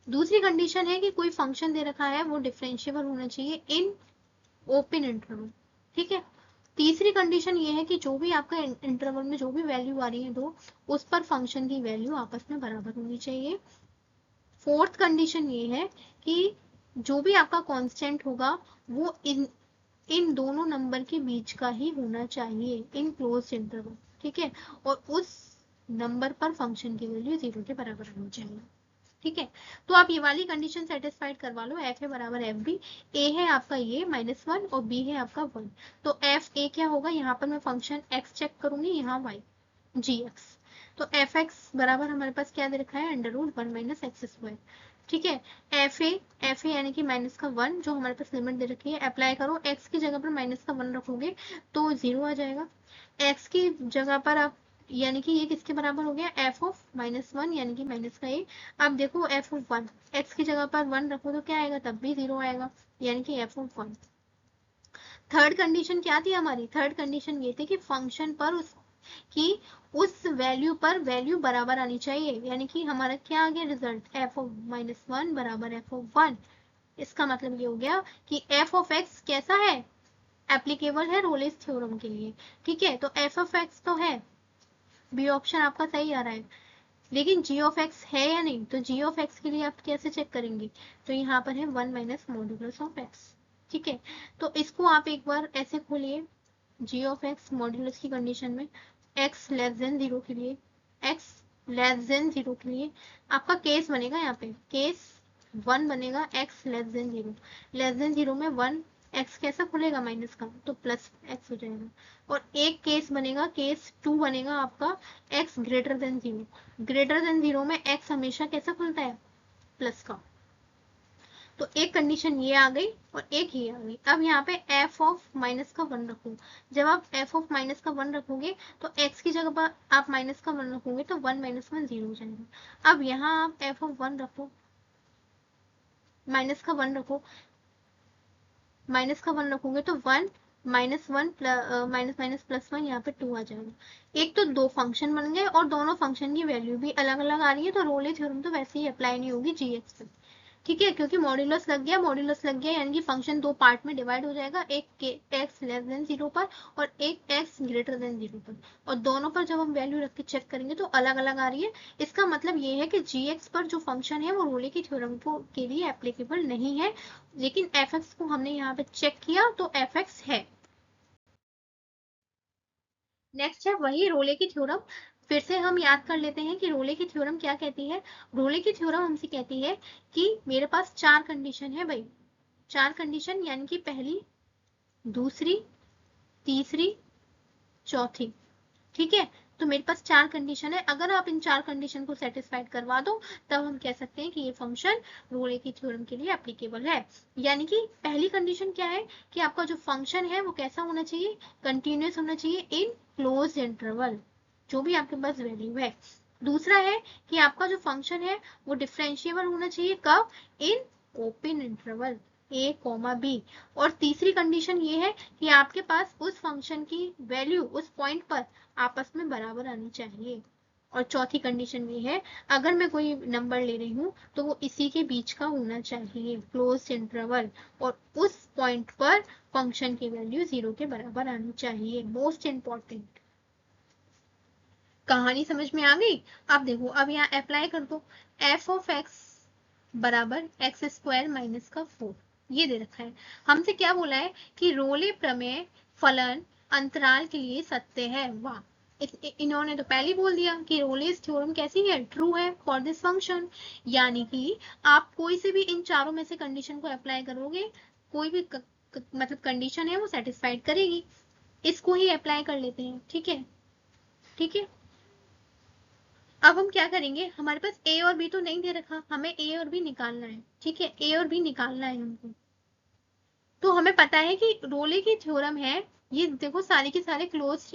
दूसरी कंडीशन है कि कोई फंक्शन दे रखा है वो डिफरेंशिएबल होना चाहिए इन ओपन इंटरवल। ठीक है, तीसरी कंडीशन ये है कि जो भी आपका इंटरवल में जो भी वैल्यू आ रही है दो, उस पर फंक्शन की वैल्यू आपस में बराबर होनी चाहिए। फोर्थ कंडीशन ये है कि जो भी आपका कांस्टेंट होगा वो इन दोनों नंबर के बीच का ही होना चाहिए इन क्लोज इंटरवल। ठीक है, और उस नंबर पर फंक्शन की वैल्यू 0 के बराबर होनी चाहिए। ठीक है, तो आप ये वाली कंडीशन सेटिस्फाइड करवा लो, एफ ए बराबर एफ बी, ए है आपका ये -1 और बी है आपका 1, तो एफ ए क्या होगा, यहाँ पर मैं फंक्शन एक्स चेक करूंगी, यहाँ वाई जी एक्स, तो एफ एक्स बराबर हमारे पास क्या दे रखा है √1 माइनस एक्स स्क्वायर। ठीक है, एफ ए यानी कि -1 जो हमारे पास लिमिट दे रखी है अप्लाई करो, एक्स की जगह पर -1 रखोगे तो 0 आ जाएगा, एक्स की जगह पर आप यानी कि ये किसके बराबर हो गया एफ ऑफ -1 यानी कि माइनस का ए। अब देखो एफ ऑफ 1, एक्स की जगह पर 1 रखो तो क्या आएगा, तब भी 0 आएगा, यानी कि एफ ऑफ 1। थर्ड कंडीशन क्या थी हमारी, थर्ड कंडीशन ये थी कि फंक्शन पर उस वैल्यू पर वैल्यू बराबर आनी चाहिए, यानी कि हमारा क्या आ गया रिजल्ट, एफ ऑफ -1 बराबर एफ ऑफ 1। इसका मतलब ये हो गया कि एफ ऑफ एक्स कैसा है, एप्लीकेबल है रोलेस थ्योरम के लिए। ठीक है, तो एफ ऑफ एक्स तो है, बी ऑप्शन आपका सही आ रहा है, लेकिन जी ऑफ एक्स है या नहीं, तो जी ऑफ एक्स के लिए आप कैसे चेक करेंगे, तो यहाँ पर है 1 माइनस मॉड्यूलस ऑफ एक्स। ठीक है, तो इसको आप एक बार ऐसे खोलिए, जी ऑफ एक्स मॉड्यूलस की कंडीशन में एक्स लेस देन 0 के लिए, एक्स लेस देन 0 के लिए आपका केस बनेगा, यहाँ पे केस 1 बनेगा, x less then 0, less than 0 में 1, एक्स कैसा खुलेगा माइनस का, तो प्लस एक्स हो जाएगा, और एक केस बनेगा, केस 2 बनेगा आपका x greater than 0, greater than 0 में एक्स हमेशा कैसा खुलता है प्लस का। तो एक कंडीशन ये आ गई और एक ये आ गई। अब यहाँ पे एफ ऑफ माइनस का 1 रखो, जब आप एफ ऑफ माइनस का 1 रखोगे तो एक्स की जगह पर आप माइनस का 1 रखोगे तो 1 माइनस 1 0 हो जाएगा। अब यहाँ आप एफ ऑफ 1 रखो, माइनस का 1 रखो, माइनस का 1 रखोगे तो 1 -1 माइनस माइनस +1 यहाँ पे 2 आ जाएगा। एक तो दो फंक्शन बन गए और दोनों फंक्शन की वैल्यू भी अलग अलग आ रही है, तो रोले थ्योरम तो वैसे ही अप्लाई नहीं होगी जी एक्स पे। ठीक है, क्योंकि मॉड्यूलस लग गया, मॉड्यूलस लग गया यानी कि फंक्शन दो पार्ट में डिवाइड हो जाएगा, एक एक्स लेस देन 0 पर और एक एक्स ग्रेटर देन 0 पर, और दोनों पर जब हम वैल्यू रख के चेक करेंगे तो अलग अलग आ रही है। इसका मतलब ये है कि जी एक्स पर जो फंक्शन है वो रोले की थ्योरम को के लिए एप्लीकेबल नहीं है, लेकिन एफ एक्स को हमने यहाँ पे चेक किया तो एफ एक्स है। नेक्स्ट है वही रोले की थ्योरम, फिर से हम याद कर लेते हैं कि रोले की थ्योरम क्या कहती है। रोले की थ्योरम हमसे कहती है कि मेरे पास चार कंडीशन है भाई, चार कंडीशन यानी कि पहली, दूसरी, तीसरी, चौथी। ठीक है, तो मेरे पास चार कंडीशन है, अगर आप इन चार कंडीशन को सेटिस्फाइड करवा दो तब हम कह सकते हैं कि ये फंक्शन रोले की थ्योरम के लिए एप्लीकेबल है। यानी कि पहली कंडीशन क्या है कि आपका जो फंक्शन है वो कैसा होना चाहिए, कंटिन्यूअस होना चाहिए इन क्लोज इंटरवल, जो भी आपके पास वैल्यू है। दूसरा है कि आपका जो फंक्शन है वो डिफरेंशिएबल होना चाहिए, कब, in open interval a comma b. और तीसरी कंडीशन ये है कि आपके पास उस फंक्शन की वैल्यू उस पॉइंट पर आपस में बराबर आनी चाहिए। और चौथी कंडीशन ये है, अगर मैं कोई नंबर ले रही हूँ तो वो इसी के बीच का होना चाहिए, क्लोज इंटरवल, और उस पॉइंट पर फंक्शन की वैल्यू 0 के बराबर आनी चाहिए। Most important. कहानी समझ में आ गई? अब देखो, अब यहाँ अप्लाई कर दो। एफ ऑफ एक्स बराबर एक्स स्क्वायर माइनस का 4, ये दे रखा है। हमसे क्या बोला है कि रोले प्रमेय फलन अंतराल के लिए सत्य है। वाह, इन्होंने तो पहले ही बोल दिया कि रोलेस थ्योरम कैसी है, ट्रू है फॉर दिस फंक्शन। यानी कि आप कोई से भी इन चारों में से कंडीशन को अप्लाई करोगे, कोई भी मतलब कंडीशन है वो सेटिस्फाइड करेगी। इसको ही अप्लाई कर लेते हैं। ठीक है, ठीक है। अब हम क्या करेंगे, हमारे पास ए और बी तो नहीं दे रखा, हमें ए और बी निकालना है। ठीक है, ए और बी निकालना है हमको। तो हमें पता है कि रोले की थ्योरम है, ये देखो सारे के सारे क्लोज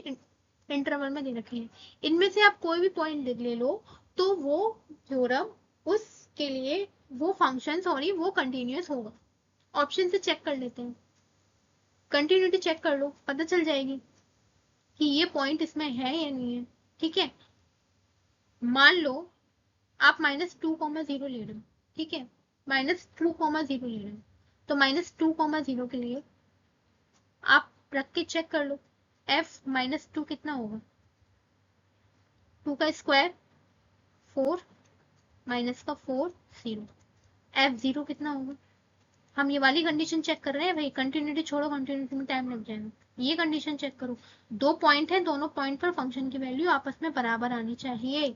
इंटरवल में दे रखे हैं। इनमें से आप कोई भी पॉइंट ले लो तो वो थ्योरम उसके लिए, वो फंक्शन सॉरी वो कंटिन्यूअस होगा। ऑप्शन से चेक कर लेते हैं, कंटिन्यूटी चेक कर लो, पता चल जाएगी कि ये पॉइंट इसमें है या नहीं है। ठीक है, मान लो आप -2,0 ले रहे हो। ठीक है, -2,0 ले रहे हो, तो -2,0 के लिए आप रख के चेक कर लो, f -2 कितना होगा, 2 का स्क्वायर 4, माइनस का 4 0, f 0 कितना होगा। हम ये वाली कंडीशन चेक कर रहे हैं भाई, कंटिन्यूटी छोड़ो, कंटिन्यूटी में टाइम लग जाएगा। ये कंडीशन चेक करो, दो पॉइंट है, दोनों पॉइंट पर फंक्शन की वैल्यू आपस में बराबर आनी चाहिए।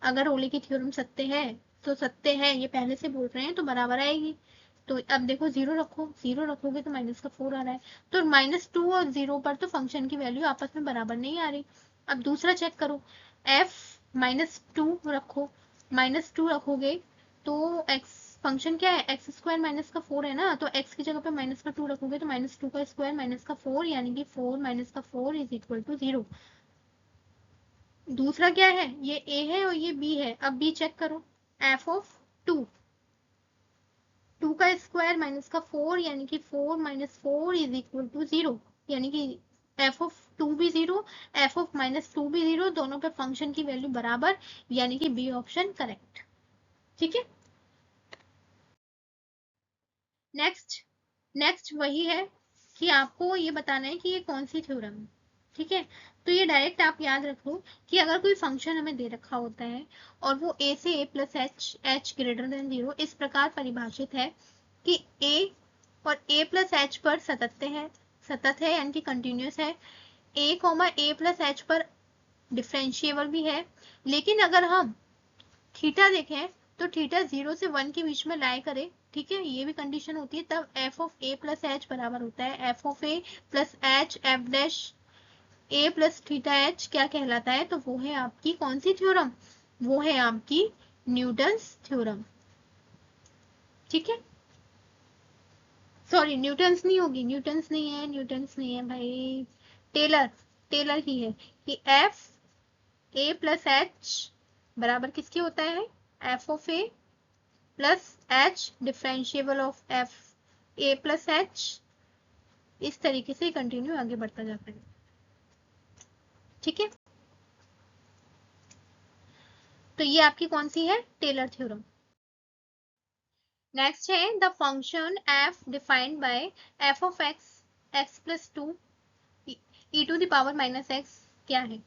अगर रोले की थ्योरम सत्य है तो सत्य है, ये पहले से बोल रहे हैं, तो बराबर आएगी। तो अब देखो, जीरो रखो, जीरो रखोगे तो माइनस का 4 आ रहा है, तो -2 और 0 पर तो फंक्शन की वैल्यू आपस में बराबर नहीं आ रही। अब दूसरा चेक करो, f -2 रखो, -2 रखोगे तो x फंक्शन क्या है, एक्स स्क्वायर माइनस का 4 है ना, तो x की जगह पे -2 रखोगे तो -2 का स्क्वायर माइनस का 4, यानी कि 4 माइनस का 4 इज इक्वल टू 0। दूसरा क्या है, ये a है और ये b है। अब b चेक करो, f ऑफ 2, 2 का स्क्वायर माइनस का 4, यानी कि 4 माइनस 4 इज इक्वल टू 0, यानी कि f ऑफ 2 भी 0, f ऑफ -2 भी 0, दोनों पे फंक्शन की वैल्यू बराबर, यानी कि बी ऑप्शन करेक्ट। ठीक है, नेक्स्ट, नेक्स्ट वही है कि आपको ये बताना है कि ये कौन सी थ्योरम है। ठीक है, तो ये डायरेक्ट आप याद रखो कि अगर कोई फंक्शन हमें दे रखा होता है और वो a से a plus h greater than 0 इस प्रकार परिभाषित है कि a और a प्लस h पर सतत है, सतत है यानी कि कंटिन्यूस है, a प्लस h पर डिफरेंशिएबल भी है। लेकिन अगर हम थीटा देखें तो थीटा 0 से 1 के बीच में लाई करे, ठीक है, ये भी कंडीशन होती है, तब f of a plus h बराबर होता है f of a plus h f dash a plus theta h क्या कहलाता है, तो वो है आपकी कौन सी थ्योरम, वो है आपकी न्यूटन्स थ्योरम। ठीक है, सॉरी न्यूटन्स नहीं होगी, न्यूटन्स नहीं है, न्यूटन्स नहीं है भाई, टेलर, टेलर की है कि f a प्लस h बराबर किसके होता है, f of a plus h differentiable of f a plus h, इस तरीके से कंटिन्यू आगे बढ़ता जाता है। ठीक है, तो ये आपकी कौन सी है, टेलर थ्योरम। नेक्स्ट है the function f defined by f of x plus 2 e to the power minus x क्या है,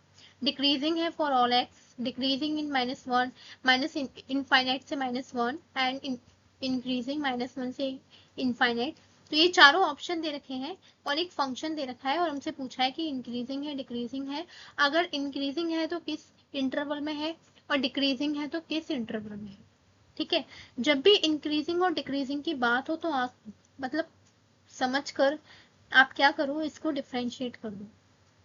डिक्रीजिंग है for all x, decreasing in -1, minus infinite से -1 एंड इंक्रीजिंग -1 से इनफाइनाइट। तो ये चारों ऑप्शन दे रखे हैं और एक फंक्शन दे रखा है और हमसे पूछा है कि इंक्रीजिंग है डिक्रीजिंग है। अगर इंक्रीजिंग है तो किस इंटरवल में है और डिक्रीजिंग है तो किस इंटरवल में है। ठीक है, जब भी इंक्रीजिंग और डिक्रीजिंग की बात हो तो आप मतलब समझ कर आप क्या करो, इसको डिफ्रेंशिएट कर दो।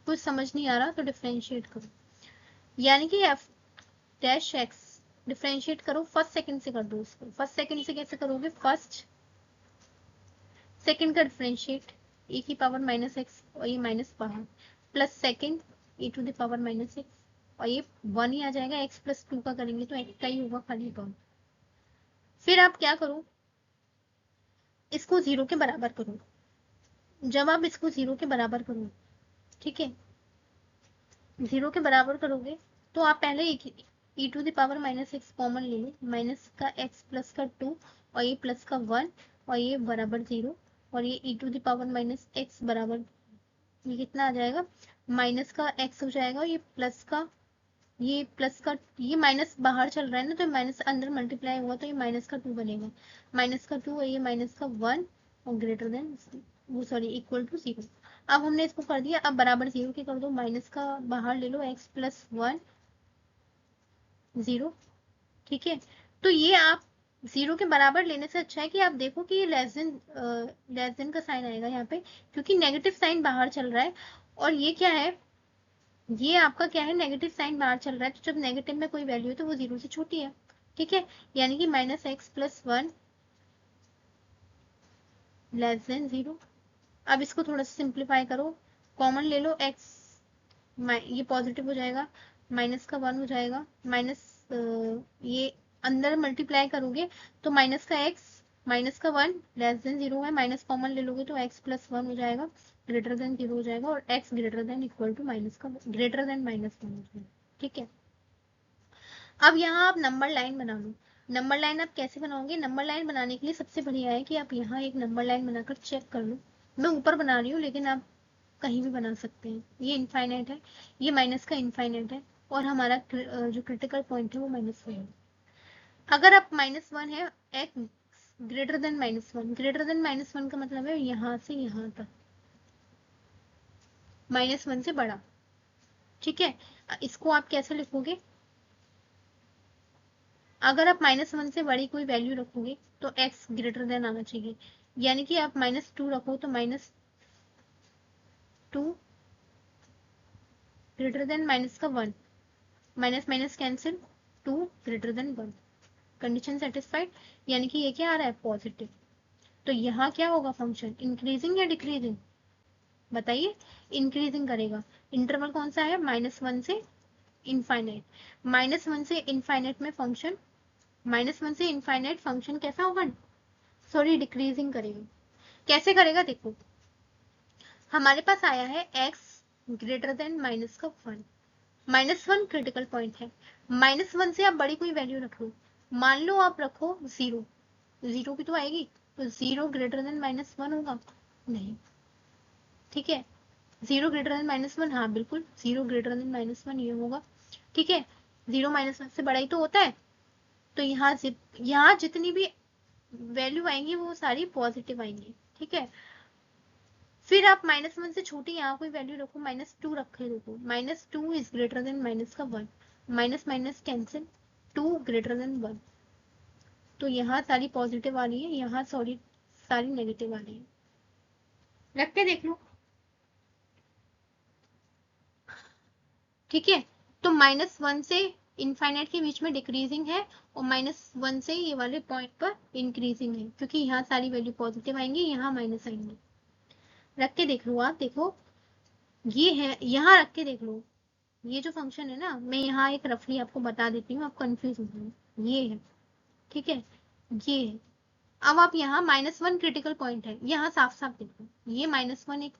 कुछ समझ नहीं आ रहा तो डिफ्रेंशिएट करो, यानी कि एफ डैश एक्स डिफ्रेंशिएट करो, फर्स्ट सेकंड से कर दो इसको। फर्स्ट सेकंड से कैसे करोगे, फर्स्ट सेकंड का डिफ्रेंशिएट e की पावर माइनस एक्स और ये माइनस बाहर, plus second e to the power minus x और ये 1 ही आ जाएगा, x प्लस 2 का करेंगे तो x का ही होगा खाली टर्म। फिर आप क्या करो, इसको 0 के बराबर करो। जब आप इसको 0 के बराबर करो, ठीक है, 0 के बराबर करोगे तो आप पहले e to the power minus x common ले लो, माइनस का x प्लस का 2 और ये प्लस का 1 और ये बराबर 0 और ये e to the power minus x बराबर, ये कितना आ जाएगा, माइनस का x हो जाएगा, ये प्लस का, ये प्लस का, ये माइनस बाहर चल रहा है ना, तो माइनस अंदर मल्टीप्लाई हुआ तो ये माइनस का 2 बनेगा, माइनस का 2 और ये माइनस का 1 और ग्रेटर देन वो सॉरी इक्वल टू 0। अब हमने इसको कर दिया, अब बराबर 0 के कर दो, माइनस का बाहर ले लो x प्लस 1 0, ठीक है। तो ये आप 0 के बराबर लेने से अच्छा है कि आप देखो कि ये लेस देन का साइन आएगा यहाँ पे, क्योंकि नेगेटिव साइन बाहर चल रहा है और ये क्या है, ये आपका क्या है, नेगेटिव साइन बाहर चल रहा है, तो जब नेगेटिव में कोई वैल्यू है तो वो 0 से छोटी है, ठीक है। यानी कि minus x plus 1 less than 0। अब इसको थोड़ा सा सिंप्लीफाई करो, कॉमन ले लो x, ये पॉजिटिव हो जाएगा, माइनस का 1 हो जाएगा, माइनस ये अंदर मल्टीप्लाई करोगे तो माइनस का x माइनस का 1 लेस देन 0 है, माइनस कॉमन ले लोगे तो x प्लस 1 हो जाएगा, ग्रेटर देन 0 हो जाएगा और x greater than equal to minus का ग्रेटर देन माइनस 1 हो जाएगा, ठीक है। अब यहाँ आप नंबर लाइन बना लो। नंबर लाइन आप कैसे बनाओगे, नंबर लाइन बनाने के लिए सबसे बढ़िया है कि आप यहाँ एक नंबर लाइन बनाकर चेक कर लो। मैं ऊपर बना रही हूँ लेकिन आप कहीं भी बना सकते हैं। ये इनफाइनाइट है, ये माइनस का इनफाइनाइट है और हमारा जो क्रिटिकल पॉइंट है वो -1 है। अगर आप -1 है, x greater than -1, greater than -1 का मतलब है यहाँ से यहाँ तक, -1 से बड़ा, ठीक है। इसको आप कैसे लिखोगे, अगर आप -1 से बड़ी कोई वैल्यू रखोगे तो x ग्रेटर देन आना चाहिए, यानी कि आप -2 रखो तो -2 ग्रेटर देन माइनस का 1, minus minus cancel, 2 greater than 1, condition satisfied, यानी कि ये क्या आ रहा है, पॉजिटिव। तो यहाँ क्या होगा, फंक्शन इंक्रीजिंग या डिक्रीजिंग, बताइए, इंक्रीजिंग करेगा। इंटरवल कौन सा है, -1 से इनफाइनाइट, -1 से इनफाइनाइट में फंक्शन, -1 से इनफाइनाइट फंक्शन कैसा होगा, सॉरी डिक्रीजिंग करेगा। कैसे करेगा, देखो हमारे पास आया है x ग्रेटर देन माइनस का 1, -1 क्रिटिकल पॉइंट है, -1 से आप बड़ी कोई वैल्यू रख लो, मान लो आप रखो 0, 0 भी तो आएगी, तो 0 ग्रेटर देन -1 होगा, नहीं, ठीक है, 0 ग्रेटर देन -1, हाँ बिल्कुल 0 ग्रेटर देन -1 ये होगा, ठीक है। 0 -1 से बड़ा ही तो होता है, तो यहाँ जितनी भी वैल्यू आएंगी वो सारी पॉजिटिव आएंगी, ठीक है। फिर आप -1 से छोटी यहाँ कोई वैल्यू रखो, -2 रखे देखो, -2 इज ग्रेटर देन माइनस का 1, minus minus cancel, 2 greater than 1, तो यहाँ सारी पॉजिटिव आ रही है, यहाँ सॉरी सारी नेगेटिव आ रही है, रख के देख लो, ठीक है। तो -1 से इनफाइनाइट के बीच में डिक्रीजिंग है और -1 से ये वाले पॉइंट पर इंक्रीजिंग है, क्योंकि यहाँ सारी वैल्यू पॉजिटिव आएंगी, यहाँ माइनस आएंगे। रख के देख लो, आप देखो ये है, यहाँ रख के देख लो, ये जो फंक्शन है ना, मैं यहाँ एक रफली आपको बता देती हूँ, आप कंफ्यूज हो जाओ, ये है, ठीक है, ये है। अब आप यहाँ -1 क्रिटिकल पॉइंट है, यहाँ साफ साफ देखो, ये -1 एक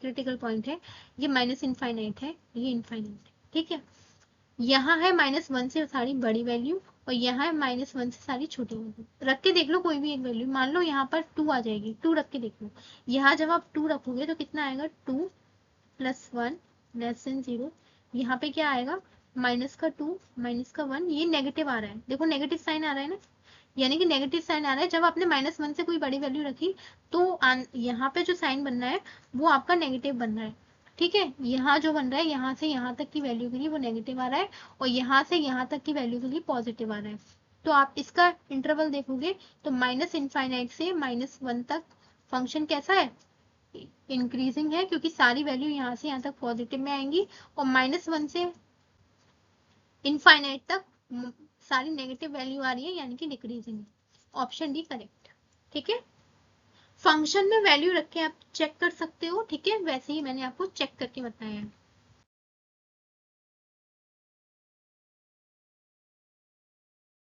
क्रिटिकल पॉइंट है, ये माइनस इनफाइनाइट है, ये इनफाइनाइट है, ठीक है। यहाँ है -1 से सारी बड़ी वैल्यू और यहाँ है -1 से सारी छोटी वैल्यू, रख के देख लो कोई भी एक वैल्यू, मान लो यहाँ पर 2 आ जाएगी, 2 रख के देख लो, यहाँ जब आप 2 रखोगे तो कितना आएगा, 2 प्लस 1 लेस देन 0, यहाँ पे क्या आएगा, माइनस का 2 माइनस का 1, ये नेगेटिव आ रहा है, देखो नेगेटिव साइन आ रहा है ना, यानी कि नेगेटिव साइन आ रहा है, जब आपने -1 से कोई बड़ी वैल्यू रखी तो यहाँ पे जो साइन बन रहा है वो आपका नेगेटिव बन रहा है, ठीक है। यहाँ जो बन रहा है, यहाँ से यहाँ तक की वैल्यू के लिए वो नेगेटिव आ रहा है और यहाँ से यहाँ तक की वैल्यू के लिए पॉजिटिव आ रहा है। तो आप इसका इंटरवल देखोगे तो -इनफाइनाइट से -1 तक फंक्शन कैसा है, इंक्रीजिंग है, क्योंकि सारी वैल्यू यहाँ से यहाँ तक पॉजिटिव में आएंगी और -1 से इनफाइनाइट तक सारी नेगेटिव वैल्यू आ रही है, यानी कि डिक्रीजिंग है। ऑप्शन डी करेक्ट, ठीक है। फंक्शन में वैल्यू रख के आप चेक कर सकते हो, ठीक है, वैसे ही मैंने आपको चेक करके बताया है।